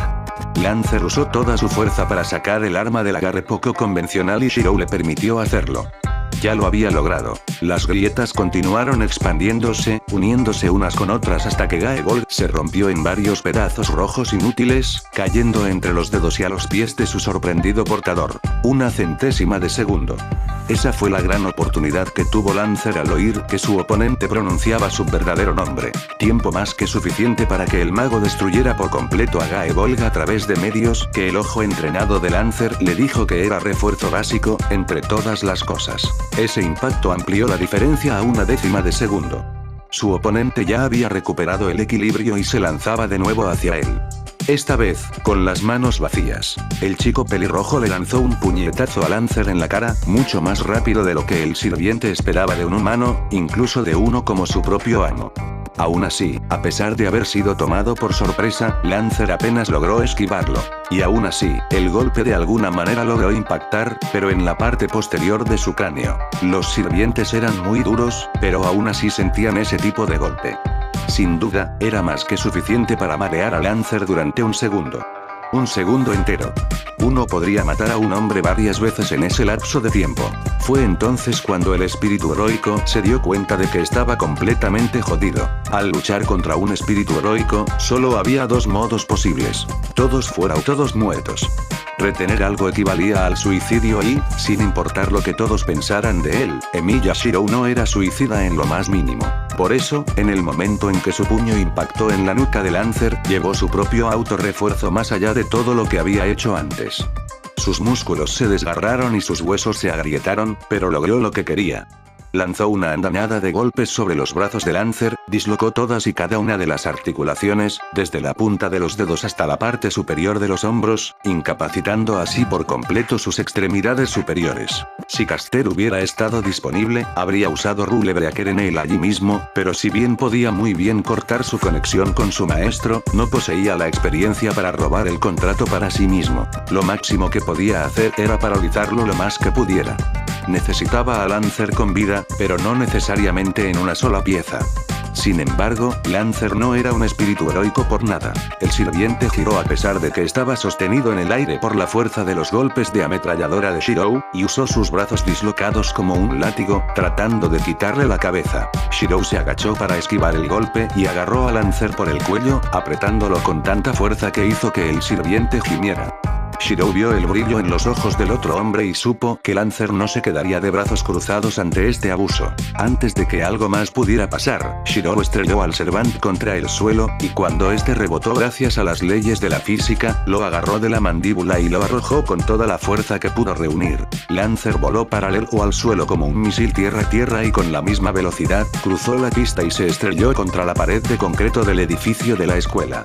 Lancer usó toda su fuerza para sacar el arma del agarre poco convencional y Shirou le permitió hacerlo. Ya lo había logrado. Las grietas continuaron expandiéndose, uniéndose unas con otras hasta que Gaegold se rompió en varios pedazos rojos inútiles, cayendo entre los dedos y a los pies de su sorprendido portador. Una centésima de segundo. Esa fue la gran oportunidad que tuvo Lancer al oír que su oponente pronunciaba su verdadero nombre. Tiempo más que suficiente para que el mago destruyera por completo a Gaegold a través de medios que el ojo entrenado de Lancer le dijo que era refuerzo básico, entre todas las cosas. Ese impacto amplió la diferencia a una décima de segundo. Su oponente ya había recuperado el equilibrio y se lanzaba de nuevo hacia él. Esta vez, con las manos vacías, el chico pelirrojo le lanzó un puñetazo a Lancer en la cara, mucho más rápido de lo que el sirviente esperaba de un humano, incluso de uno como su propio amo. Aún así, a pesar de haber sido tomado por sorpresa, Lancer apenas logró esquivarlo. Y aún así, el golpe de alguna manera logró impactar, pero en la parte posterior de su cráneo. Los sirvientes eran muy duros, pero aún así sentían ese tipo de golpe. Sin duda, era más que suficiente para marear a Lancer durante un segundo. Un segundo entero. Uno podría matar a un hombre varias veces en ese lapso de tiempo. Fue entonces cuando el espíritu heroico se dio cuenta de que estaba completamente jodido. Al luchar contra un espíritu heroico, solo había dos modos posibles. Todos fuera o todos muertos. Retener algo equivalía al suicidio y, sin importar lo que todos pensaran de él, Emiya Shirou no era suicida en lo más mínimo. Por eso, en el momento en que su puño impactó en la nuca de Lancer, llevó su propio autorrefuerzo más allá de todo lo que había hecho antes. Sus músculos se desgarraron y sus huesos se agrietaron, pero logró lo que quería. Lanzó una andanada de golpes sobre los brazos de Lancer, dislocó todas y cada una de las articulaciones, desde la punta de los dedos hasta la parte superior de los hombros, incapacitando así por completo sus extremidades superiores. Si Caster hubiera estado disponible, habría usado Rule Breaker en él allí mismo, pero si bien podía muy bien cortar su conexión con su maestro, no poseía la experiencia para robar el contrato para sí mismo. Lo máximo que podía hacer era paralizarlo lo más que pudiera. Necesitaba a Lancer con vida, pero no necesariamente en una sola pieza. Sin embargo, Lancer no era un espíritu heroico por nada. El sirviente giró a pesar de que estaba sostenido en el aire por la fuerza de los golpes de ametralladora de Shirou, y usó sus brazos dislocados como un látigo, tratando de quitarle la cabeza. Shirou se agachó para esquivar el golpe y agarró a Lancer por el cuello, apretándolo con tanta fuerza que hizo que el sirviente gimiera. Shirou vio el brillo en los ojos del otro hombre y supo que Lancer no se quedaría de brazos cruzados ante este abuso. Antes de que algo más pudiera pasar, Shirou estrelló al Servant contra el suelo, y cuando este rebotó gracias a las leyes de la física, lo agarró de la mandíbula y lo arrojó con toda la fuerza que pudo reunir. Lancer voló paralelo al suelo como un misil tierra-tierra y con la misma velocidad, cruzó la pista y se estrelló contra la pared de concreto del edificio de la escuela.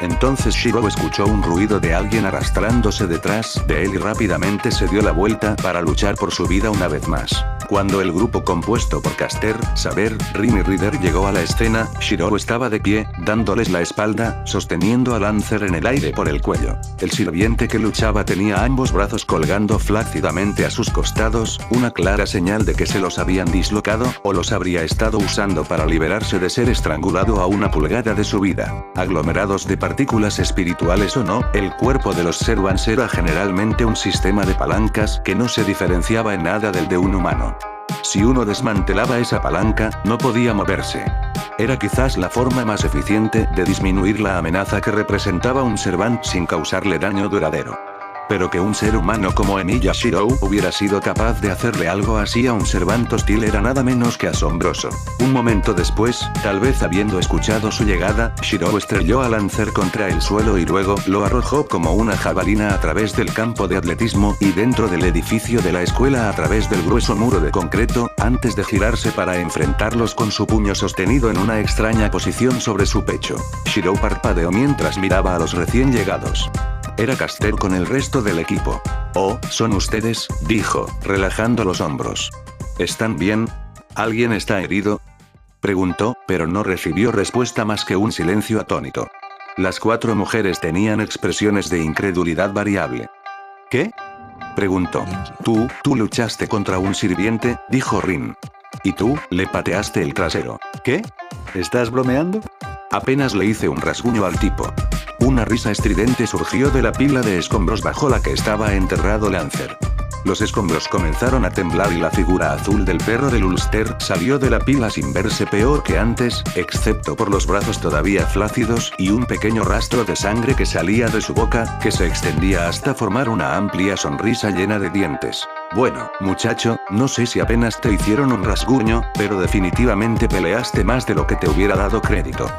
Entonces Shirou escuchó un ruido de alguien arrastrándose detrás de él y rápidamente se dio la vuelta para luchar por su vida una vez más. Cuando el grupo compuesto por Caster, Saber, Rin y Reader llegó a la escena, Shirou estaba de pie, dándoles la espalda, sosteniendo a Lancer en el aire por el cuello. El sirviente que luchaba tenía ambos brazos colgando flácidamente a sus costados, una clara señal de que se los habían dislocado, o los habría estado usando para liberarse de ser estrangulado a una pulgada de su vida. Aglomerados de partículas espirituales o no, el cuerpo de los Servants era generalmente un sistema de palancas que no se diferenciaba en nada del de un humano. Si uno desmantelaba esa palanca, no podía moverse. Era quizás la forma más eficiente de disminuir la amenaza que representaba un Servant sin causarle daño duradero. Pero que un ser humano como Emiya Shirou hubiera sido capaz de hacerle algo así a un Servant hostil era nada menos que asombroso. Un momento después, tal vez habiendo escuchado su llegada, Shirou estrelló a Lancer contra el suelo y luego lo arrojó como una jabalina a través del campo de atletismo y dentro del edificio de la escuela a través del grueso muro de concreto, antes de girarse para enfrentarlos con su puño sostenido en una extraña posición sobre su pecho. Shirou parpadeó mientras miraba a los recién llegados. Era Caster con el resto del equipo. «Oh, ¿son ustedes?», dijo, relajando los hombros. «¿Están bien? ¿Alguien está herido?», preguntó, pero no recibió respuesta más que un silencio atónito. Las 4 mujeres tenían expresiones de incredulidad variable. «¿Qué?», preguntó. Tú luchaste contra un sirviente», dijo Rin. «Y tú, le pateaste el trasero». «¿Qué? ¿Estás bromeando?». Apenas le hice un rasguño al tipo. Una risa estridente surgió de la pila de escombros bajo la que estaba enterrado Lancer. Los escombros comenzaron a temblar y la figura azul del perro del Ulster salió de la pila sin verse peor que antes, excepto por los brazos todavía flácidos y un pequeño rastro de sangre que salía de su boca, que se extendía hasta formar una amplia sonrisa llena de dientes. Bueno, muchacho, no sé si apenas te hicieron un rasguño, pero definitivamente peleaste más de lo que te hubiera dado crédito.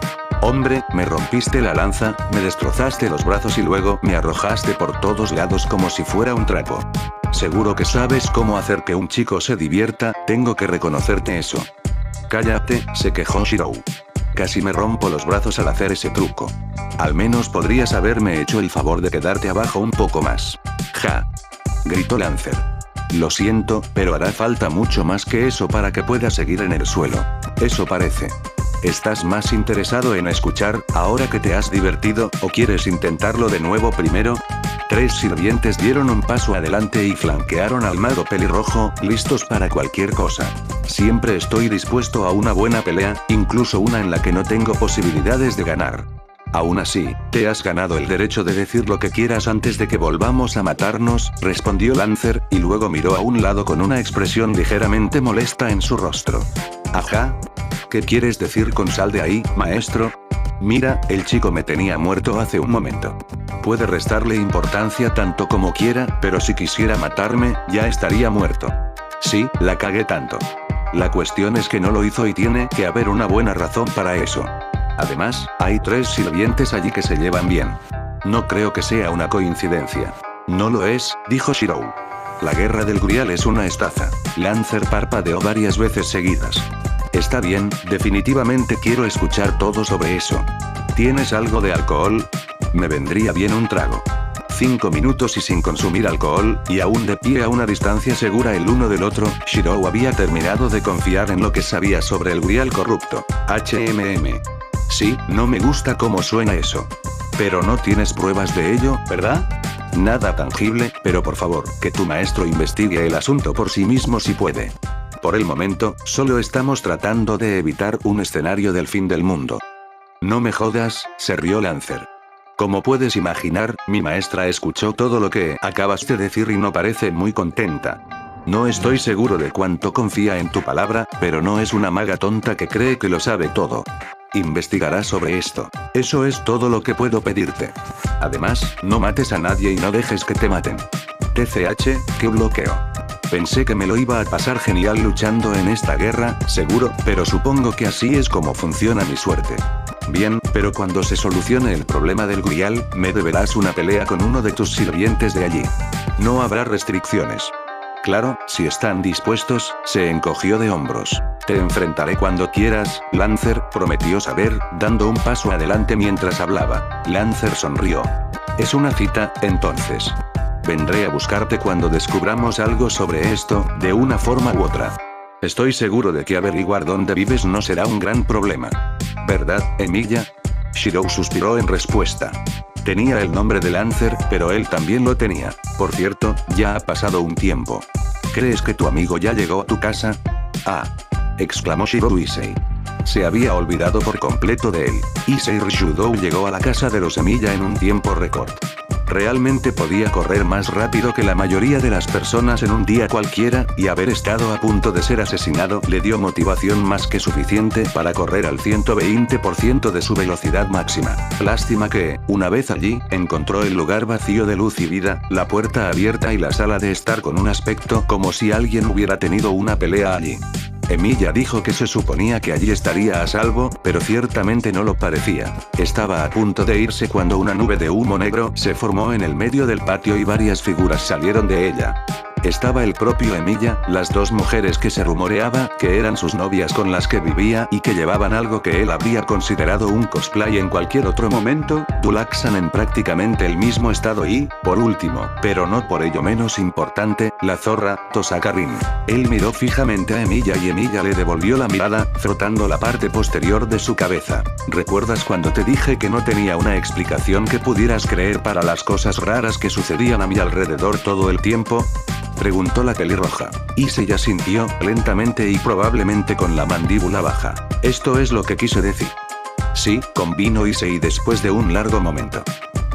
Hombre, me rompiste la lanza, me destrozaste los brazos y luego me arrojaste por todos lados como si fuera un trapo. Seguro que sabes cómo hacer que un chico se divierta, tengo que reconocerte eso. Cállate, se quejó Shirou. Casi me rompo los brazos al hacer ese truco. Al menos podrías haberme hecho el favor de quedarte abajo un poco más. Ja. Gritó Lancer. Lo siento, pero hará falta mucho más que eso para que pueda seguir en el suelo. Eso parece. ¿Estás más interesado en escuchar, ahora que te has divertido, o quieres intentarlo de nuevo primero? 3 sirvientes dieron un paso adelante y flanquearon al mago pelirrojo, listos para cualquier cosa. Siempre estoy dispuesto a una buena pelea, incluso una en la que no tengo posibilidades de ganar. Aún así, te has ganado el derecho de decir lo que quieras antes de que volvamos a matarnos, respondió Lancer, y luego miró a un lado con una expresión ligeramente molesta en su rostro. Ajá. ¿Qué quieres decir con sal de ahí, maestro? Mira, el chico me tenía muerto hace un momento. Puede restarle importancia tanto como quiera, pero si quisiera matarme, ya estaría muerto. Sí, la cagué tanto. La cuestión es que no lo hizo y tiene que haber una buena razón para eso. Además, hay 3 sirvientes allí que se llevan bien. No creo que sea una coincidencia. No lo es, dijo Shirou. La guerra del Grial es una estafa. Lancer parpadeó varias veces seguidas. Está bien, definitivamente quiero escuchar todo sobre eso. ¿Tienes algo de alcohol? Me vendría bien un trago. 5 minutos y sin consumir alcohol, y aún de pie a una distancia segura el uno del otro, Shirou había terminado de confiar en lo que sabía sobre el Grial corrupto. Sí, no me gusta cómo suena eso. Pero no tienes pruebas de ello, ¿verdad? Nada tangible, pero por favor, que tu maestro investigue el asunto por sí mismo si puede. Por el momento, solo estamos tratando de evitar un escenario del fin del mundo. No me jodas, se rió Lancer. Como puedes imaginar, mi maestra escuchó todo lo que acabas de decir y no parece muy contenta. No estoy seguro de cuánto confía en tu palabra, pero no es una maga tonta que cree que lo sabe todo. Investigará sobre esto. Eso es todo lo que puedo pedirte. Además, no mates a nadie y no dejes que te maten. TCH, qué bloqueo. Pensé que me lo iba a pasar genial luchando en esta guerra, seguro, pero supongo que así es como funciona mi suerte. Bien, pero cuando se solucione el problema del Grial, me deberás una pelea con uno de tus sirvientes de allí. No habrá restricciones. Claro, si están dispuestos, se encogió de hombros. Te enfrentaré cuando quieras, Lancer, prometió saber, dando un paso adelante mientras hablaba. Lancer sonrió. Es una cita, entonces. Vendré a buscarte cuando descubramos algo sobre esto, de una forma u otra. Estoy seguro de que averiguar dónde vives no será un gran problema. ¿Verdad, Emilia? Shirou suspiró en respuesta. Tenía el nombre de Lancer, pero él también lo tenía. Por cierto, ya ha pasado un tiempo. ¿Crees que tu amigo ya llegó a tu casa? Ah. Exclamó Shirou Issei. Se había olvidado por completo de él. Issei Ryudou llegó a la casa de los Emilia en un tiempo récord. Realmente podía correr más rápido que la mayoría de las personas en un día cualquiera, y haber estado a punto de ser asesinado le dio motivación más que suficiente para correr al 120% de su velocidad máxima. Lástima que, una vez allí, encontró el lugar vacío de luz y vida, la puerta abierta y la sala de estar con un aspecto como si alguien hubiera tenido una pelea allí. Emilia dijo que se suponía que allí estaría a salvo, pero ciertamente no lo parecía. Estaba a punto de irse cuando una nube de humo negro se formó en el medio del patio y varias figuras salieron de ella. Estaba el propio Emilia, las 2 mujeres que se rumoreaba que eran sus novias con las que vivía y que llevaban algo que él habría considerado un cosplay en cualquier otro momento, Dulaxan en prácticamente el mismo estado y, por último, pero no por ello menos importante, la zorra, Tosaka Rin. Él miró fijamente a Emilia y Emilia le devolvió la mirada, frotando la parte posterior de su cabeza. ¿Recuerdas cuando te dije que no tenía una explicación que pudieras creer para las cosas raras que sucedían a mi alrededor todo el tiempo? Preguntó la pelirroja. Issei asintió, lentamente y probablemente con la mandíbula baja. Esto es lo que quise decir. Sí, convino Issei después de un largo momento.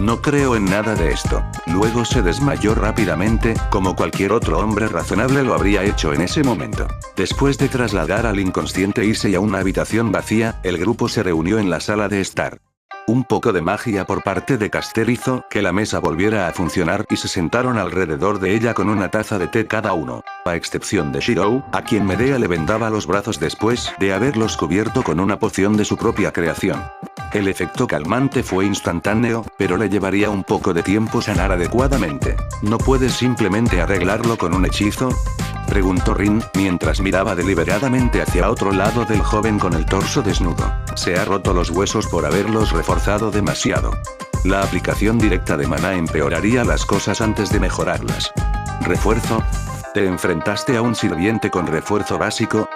No creo en nada de esto. Luego se desmayó rápidamente, como cualquier otro hombre razonable lo habría hecho en ese momento. Después de trasladar al inconsciente Issei a una habitación vacía, el grupo se reunió en la sala de estar. Un poco de magia por parte de Caster hizo que la mesa volviera a funcionar y se sentaron alrededor de ella con una taza de té cada uno. A excepción de Shirou, a quien Medea le vendaba los brazos después de haberlos cubierto con una poción de su propia creación. El efecto calmante fue instantáneo, pero le llevaría un poco de tiempo sanar adecuadamente. ¿No puedes simplemente arreglarlo con un hechizo?, preguntó Rin, mientras miraba deliberadamente hacia otro lado del joven con el torso desnudo. Se ha roto los huesos por haberlos reforzado demasiado. La aplicación directa de maná empeoraría las cosas antes de mejorarlas. ¿Refuerzo? ¿Te enfrentaste a un sirviente con refuerzo básico?,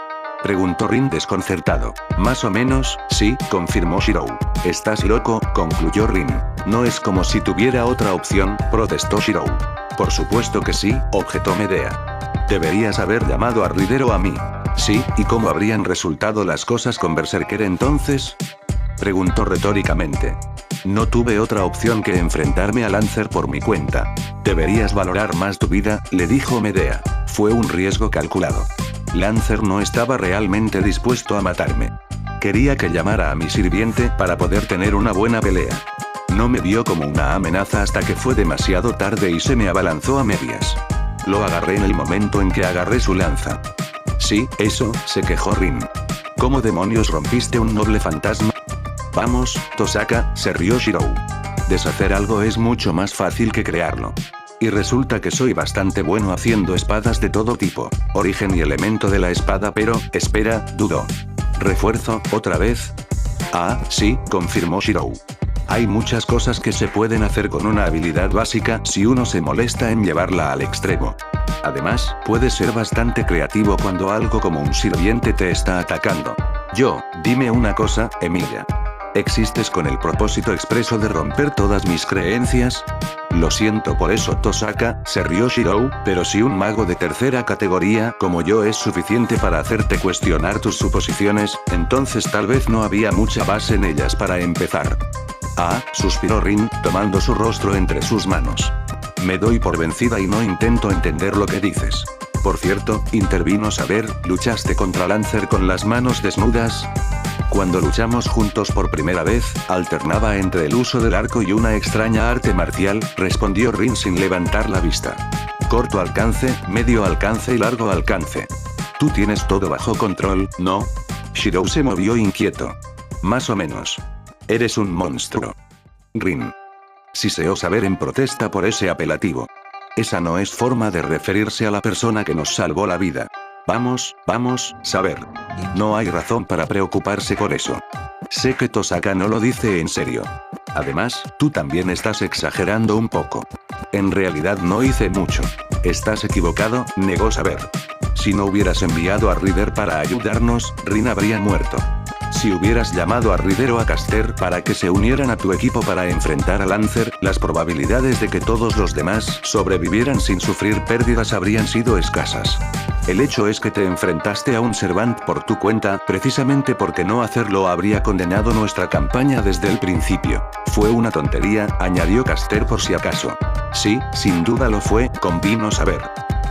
preguntó Rin desconcertado. Más o menos, sí, confirmó Shirou. Estás loco, concluyó Rin. No es como si tuviera otra opción, protestó Shirou. Por supuesto que sí, objetó Medea. Deberías haber llamado a Rider o a mí. Sí, ¿y cómo habrían resultado las cosas con Berserker entonces?, preguntó retóricamente. No tuve otra opción que enfrentarme a Lancer por mi cuenta. Deberías valorar más tu vida, le dijo Medea. Fue un riesgo calculado. Lancer no estaba realmente dispuesto a matarme. Quería que llamara a mi sirviente para poder tener una buena pelea. No me vio como una amenaza hasta que fue demasiado tarde y se me abalanzó a medias. Lo agarré en el momento en que agarré su lanza. Sí, eso, se quejó Rin. ¿Cómo demonios rompiste un noble fantasma? Vamos, Tosaka, se rió Shirou. Deshacer algo es mucho más fácil que crearlo. Y resulta que soy bastante bueno haciendo espadas de todo tipo. Origen y elemento de la espada, pero, espera, dudó. ¿Refuerzo, otra vez? Ah, sí, confirmó Shirou. Hay muchas cosas que se pueden hacer con una habilidad básica si uno se molesta en llevarla al extremo. Además, puedes ser bastante creativo cuando algo como un sirviente te está atacando. Dime una cosa, Emilia. ¿Existes con el propósito expreso de romper todas mis creencias? Lo siento por eso, Tosaka, se rió Shirou, pero si un mago de tercera categoría como yo es suficiente para hacerte cuestionar tus suposiciones, entonces tal vez no había mucha base en ellas para empezar. Ah, suspiró Rin, tomando su rostro entre sus manos. Me doy por vencida y no intento entender lo que dices. Por cierto, intervino Saber, ¿luchaste contra Lancer con las manos desnudas? Cuando luchamos juntos por primera vez, alternaba entre el uso del arco y una extraña arte marcial, respondió Rin sin levantar la vista. Corto alcance, medio alcance y largo alcance. Tú tienes todo bajo control, ¿no? Shirou se movió inquieto. Más o menos. Eres un monstruo. Rin. Siseó Saber en protesta por ese apelativo. Esa no es forma de referirse a la persona que nos salvó la vida. Vamos, Saber. No hay razón para preocuparse por eso. Sé que Tosaka no lo dice en serio. Además, tú también estás exagerando un poco. En realidad no hice mucho. Estás equivocado, negó Saber. Si no hubieras enviado a Rider para ayudarnos, Rin habría muerto. Si hubieras llamado a Rider o a Caster para que se unieran a tu equipo para enfrentar a Lancer, las probabilidades de que todos los demás sobrevivieran sin sufrir pérdidas habrían sido escasas. El hecho es que te enfrentaste a un Servant por tu cuenta, precisamente porque no hacerlo habría condenado nuestra campaña desde el principio. Fue una tontería, añadió Caster por si acaso. Sí, sin duda lo fue, convino Saber.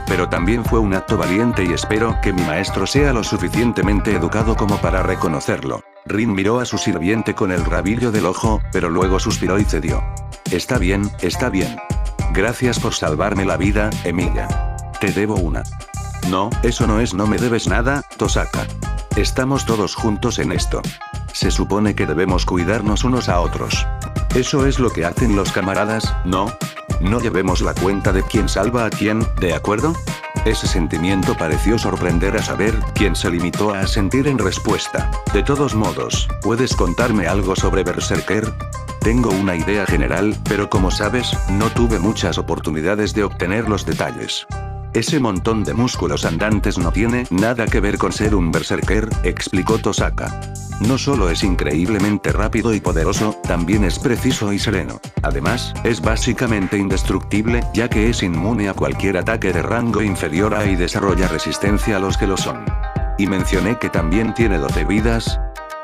Pero también fue un acto valiente y espero que mi maestro sea lo suficientemente educado como para reconocerlo. Rin miró a su sirviente con el rabillo del ojo, pero luego suspiró y cedió. Está bien. Gracias por salvarme la vida, Emilia. Te debo una. No, eso no es, no me debes nada, Tosaka. Estamos todos juntos en esto. Se supone que debemos cuidarnos unos a otros. Eso es lo que hacen los camaradas, ¿no? No llevemos la cuenta de quién salva a quién, ¿de acuerdo? Ese sentimiento pareció sorprender a Saber, quien se limitó a asentir en respuesta. De todos modos, ¿puedes contarme algo sobre Berserker? Tengo una idea general, pero como sabes, no tuve muchas oportunidades de obtener los detalles. Ese montón de músculos andantes no tiene nada que ver con ser un berserker, explicó Tosaka. No solo es increíblemente rápido y poderoso, también es preciso y sereno. Además, es básicamente indestructible, ya que es inmune a cualquier ataque de rango inferior a y desarrolla resistencia a los que lo son. ¿Y mencioné que también tiene 12 vidas?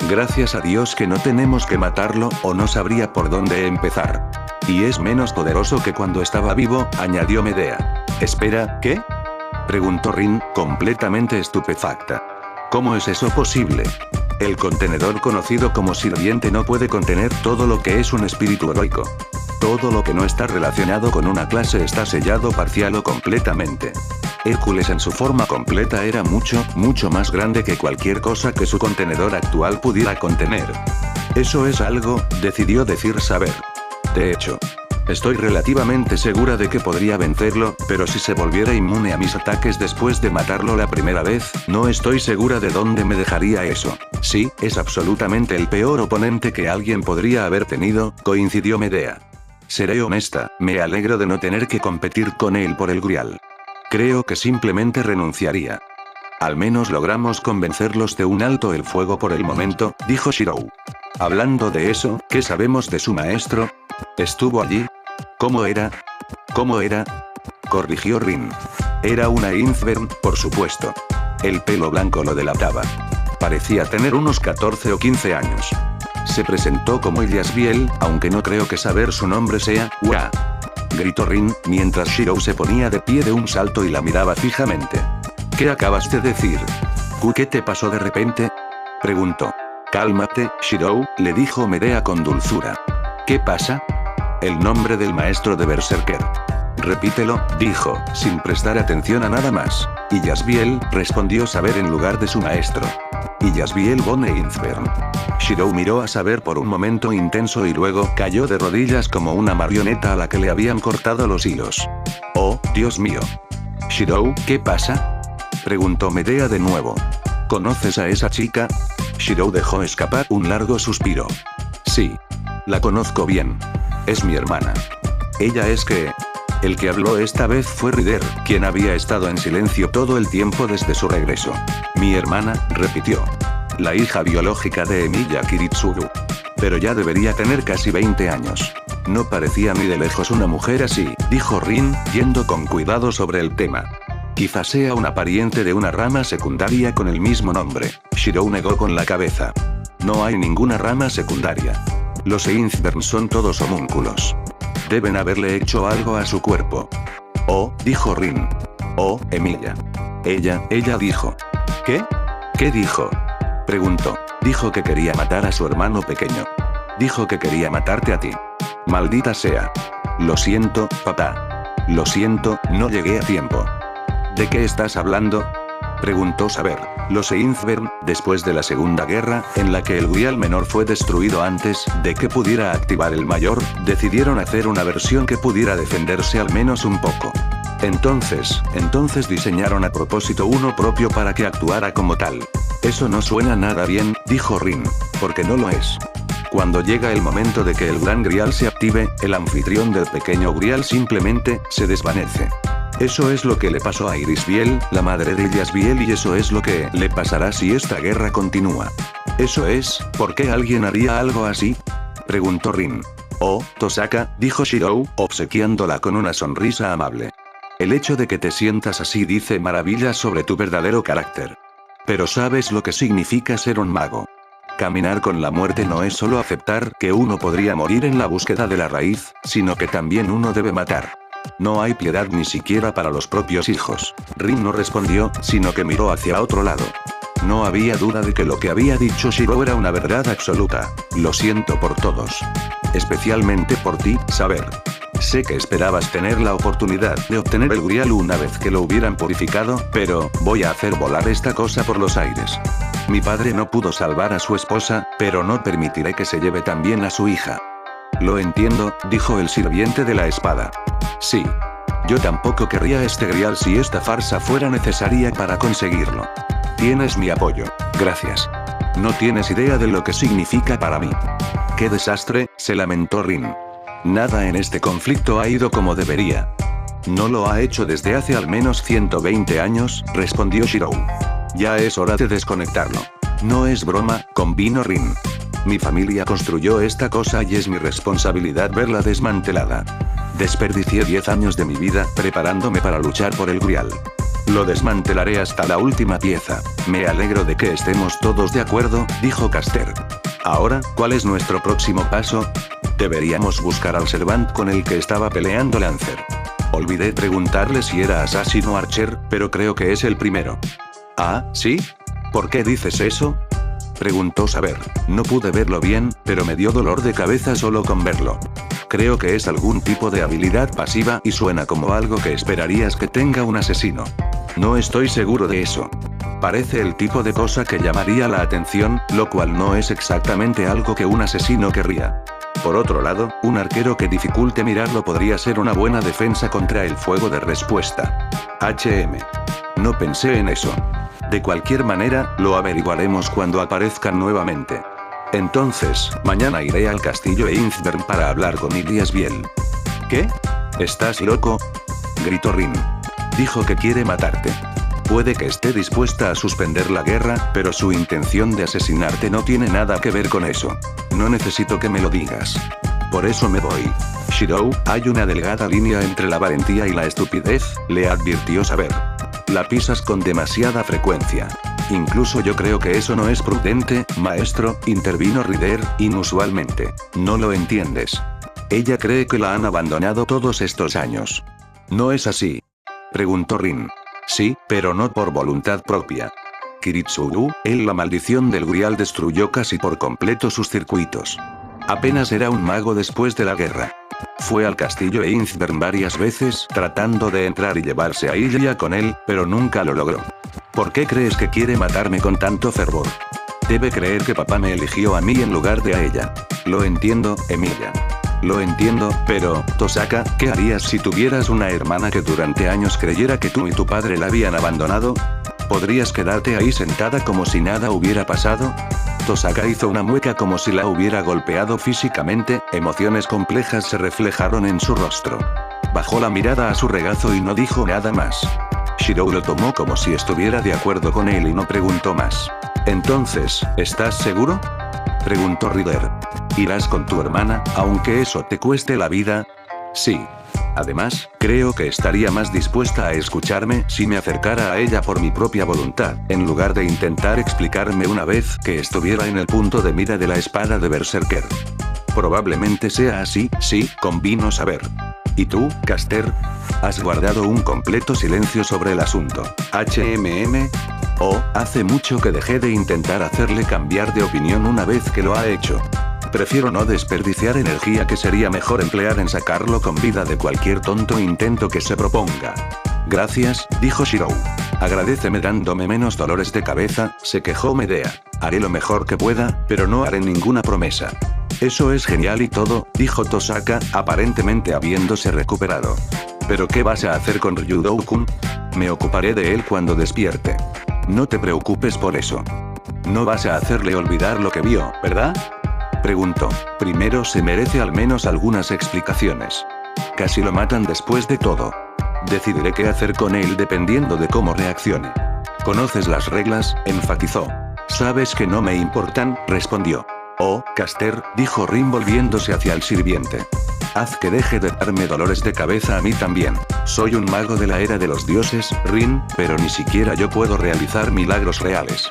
Gracias a Dios que no tenemos que matarlo, o no sabría por dónde empezar. Y es menos poderoso que cuando estaba vivo, añadió Medea. Espera, ¿qué? Preguntó Rin, completamente estupefacta. ¿Cómo es eso posible? El contenedor conocido como sirviente no puede contener todo lo que es un espíritu heroico. Todo lo que no está relacionado con una clase está sellado parcial o completamente. Hércules en su forma completa era mucho, mucho más grande que cualquier cosa que su contenedor actual pudiera contener. Eso es algo, decidió decir saber. De hecho, estoy relativamente segura de que podría vencerlo, pero si se volviera inmune a mis ataques después de matarlo la primera vez, no estoy segura de dónde me dejaría eso. Sí, es absolutamente el peor oponente que alguien podría haber tenido, coincidió Medea. Seré honesta, me alegro de no tener que competir con él por el Grial. Creo que simplemente renunciaría. Al menos logramos convencerlos de un alto el fuego por el momento, dijo Shirou. Hablando de eso, ¿qué sabemos de su maestro? ¿Estuvo allí? ¿Cómo era? ¿Cómo era? Corrigió Rin. Era una Infern, por supuesto. El pelo blanco lo delataba. Parecía tener unos 14 o 15 años. Se presentó como Yasbiel, aunque no creo que saber su nombre sea, ¡Wah! Gritó Rin, mientras Shirou se ponía de pie de un salto y la miraba fijamente. ¿Qué acabas de decir? ¿Qué te pasó de repente? Preguntó. Cálmate, Shirou, le dijo Medea con dulzura. ¿Qué pasa? El nombre del maestro de Berserker. Repítelo, dijo, sin prestar atención a nada más. Y Yasbiel, respondió saber en lugar de su maestro. Y Yasbiel von Infern. Shirou miró a saber por un momento intenso y luego cayó de rodillas como una marioneta a la que le habían cortado los hilos. Oh, Dios mío. Shirou, ¿qué pasa? Preguntó Medea de nuevo. ¿Conoces a esa chica? Shirou dejó escapar un largo suspiro. Sí. La conozco bien. Es mi hermana. Ella es que... El que habló esta vez fue Rider, quien había estado en silencio todo el tiempo desde su regreso. Mi hermana, repitió. La hija biológica de Emiya Kiritsuru. Pero ya debería tener casi 20 años. No parecía ni de lejos una mujer así, dijo Rin, yendo con cuidado sobre el tema. Quizá sea una pariente de una rama secundaria con el mismo nombre. Shirou negó con la cabeza. No hay ninguna rama secundaria. Los Infern son todos homúnculos. Deben haberle hecho algo a su cuerpo. Oh, dijo Rin. Oh, Emilia. Ella dijo. ¿Qué? ¿Qué dijo? Preguntó. Dijo que quería matar a su hermano pequeño. Dijo que quería matarte a ti. Maldita sea. Lo siento, papá. Lo siento, no llegué a tiempo. ¿De qué estás hablando? Preguntó Saber. Los Infern, después de la Segunda Guerra, en la que el Grial menor fue destruido antes de que pudiera activar el mayor, decidieron hacer una versión que pudiera defenderse al menos un poco. Entonces diseñaron a propósito uno propio para que actuara como tal. Eso no suena nada bien, dijo Rin, porque no lo es. Cuando llega el momento de que el Gran Grial se active, el anfitrión del pequeño Grial simplemente se desvanece. Eso es lo que le pasó a Irisbiel, la madre de Yasbiel, y eso es lo que le pasará si esta guerra continúa. ¿Eso es, por qué alguien haría algo así? Preguntó Rin. Oh, Tosaka, dijo Shirou, obsequiándola con una sonrisa amable. El hecho de que te sientas así dice maravillas sobre tu verdadero carácter. Pero ¿sabes lo que significa ser un mago? Caminar con la muerte no es solo aceptar que uno podría morir en la búsqueda de la raíz, sino que también uno debe matar. No hay piedad ni siquiera para los propios hijos. Rin no respondió, sino que miró hacia otro lado. No había duda de que lo que había dicho Shirou era una verdad absoluta. Lo siento por todos. Especialmente por ti, Saber. Sé que esperabas tener la oportunidad de obtener el Grial una vez que lo hubieran purificado, pero voy a hacer volar esta cosa por los aires. Mi padre no pudo salvar a su esposa, pero no permitiré que se lleve también a su hija. Lo entiendo, dijo el sirviente de la espada. Sí. Yo tampoco querría este Grial si esta farsa fuera necesaria para conseguirlo. Tienes mi apoyo. Gracias. No tienes idea de lo que significa para mí. ¡Qué desastre!, se lamentó Rin. Nada en este conflicto ha ido como debería. No lo ha hecho desde hace al menos 120 años, respondió Shirou. Ya es hora de desconectarlo. No es broma, convino Rin. Mi familia construyó esta cosa y es mi responsabilidad verla desmantelada. Desperdicié 10 años de mi vida preparándome para luchar por el Grial. Lo desmantelaré hasta la última pieza. Me alegro de que estemos todos de acuerdo, dijo Caster. Ahora, ¿cuál es nuestro próximo paso? Deberíamos buscar al Servant con el que estaba peleando Lancer. Olvidé preguntarle si era asesino o archer, pero creo que es el primero. ¿Ah, sí? ¿Por qué dices eso? Preguntó Saber. No pude verlo bien, pero me dio dolor de cabeza solo con verlo. Creo que es algún tipo de habilidad pasiva y suena como algo que esperarías que tenga un asesino. No estoy seguro de eso. Parece el tipo de cosa que llamaría la atención, lo cual no es exactamente algo que un asesino querría. Por otro lado, un arquero que dificulte mirarlo podría ser una buena defensa contra el fuego de respuesta. No pensé en eso. De cualquier manera, lo averiguaremos cuando aparezcan nuevamente. Entonces, mañana iré al castillo Einsberg para hablar con Ilias Biel. ¿Qué? ¿Estás loco? Gritó Rin. Dijo que quiere matarte. Puede que esté dispuesta a suspender la guerra, pero su intención de asesinarte no tiene nada que ver con eso. No necesito que me lo digas. Por eso me voy. Shirou, hay una delgada línea entre la valentía y la estupidez, le advirtió Saber. La pisas con demasiada frecuencia. Incluso yo creo que eso no es prudente, maestro, intervino Rider, inusualmente. No lo entiendes. Ella cree que la han abandonado todos estos años. ¿No es así? Preguntó Rin. Sí, pero no por voluntad propia. Kiritsugu, la maldición del Grial destruyó casi por completo sus circuitos. Apenas era un mago después de la guerra. Fue al castillo Einsberg varias veces tratando de entrar y llevarse a Ilia con él, pero nunca lo logró. ¿Por qué crees que quiere matarme con tanto fervor? Debe creer que papá me eligió a mí en lugar de a ella. Lo entiendo, Emilia. Lo entiendo, pero, Tosaka, ¿qué harías si tuvieras una hermana que durante años creyera que tú y tu padre la habían abandonado? ¿Podrías quedarte ahí sentada como si nada hubiera pasado? Tosaka hizo una mueca como si la hubiera golpeado físicamente, emociones complejas se reflejaron en su rostro. Bajó la mirada a su regazo y no dijo nada más. Shirou lo tomó como si estuviera de acuerdo con él y no preguntó más. Entonces, ¿estás seguro? Preguntó Rider. ¿Irás con tu hermana, aunque eso te cueste la vida? Sí. Además, creo que estaría más dispuesta a escucharme si me acercara a ella por mi propia voluntad, en lugar de intentar explicarme una vez que estuviera en el punto de mira de la espada de Berserker. Probablemente sea así, sí, convino Saber. ¿Y tú, Caster? Has guardado un completo silencio sobre el asunto. Oh, hace mucho que dejé de intentar hacerle cambiar de opinión una vez que lo ha hecho. Prefiero no desperdiciar energía que sería mejor emplear en sacarlo con vida de cualquier tonto intento que se proponga. Gracias, dijo Shirou. Agradéceme dándome menos dolores de cabeza, se quejó Medea. Haré lo mejor que pueda, pero no haré ninguna promesa. Eso es genial y todo, dijo Tosaka, aparentemente habiéndose recuperado. ¿Pero qué vas a hacer con Ryudou-kun? Me ocuparé de él cuando despierte. No te preocupes por eso. No vas a hacerle olvidar lo que vio, ¿verdad? Preguntó. Primero se merece al menos algunas explicaciones. Casi lo matan después de todo. Decidiré qué hacer con él dependiendo de cómo reaccione. ¿Conoces las reglas?, enfatizó. Sabes que no me importan, respondió. Oh, Caster, dijo Rin volviéndose hacia el sirviente. Haz que deje de darme dolores de cabeza a mí también. Soy un mago de la era de los dioses, Rin, pero ni siquiera yo puedo realizar milagros reales.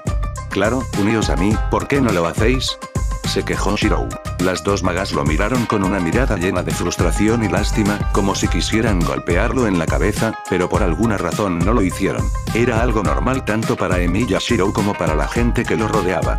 Claro, uníos a mí, ¿por qué no lo hacéis? Se quejó Shirou. Las dos magas lo miraron con una mirada llena de frustración y lástima, como si quisieran golpearlo en la cabeza, pero por alguna razón no lo hicieron. Era algo normal tanto para Emilia Shirou como para la gente que lo rodeaba.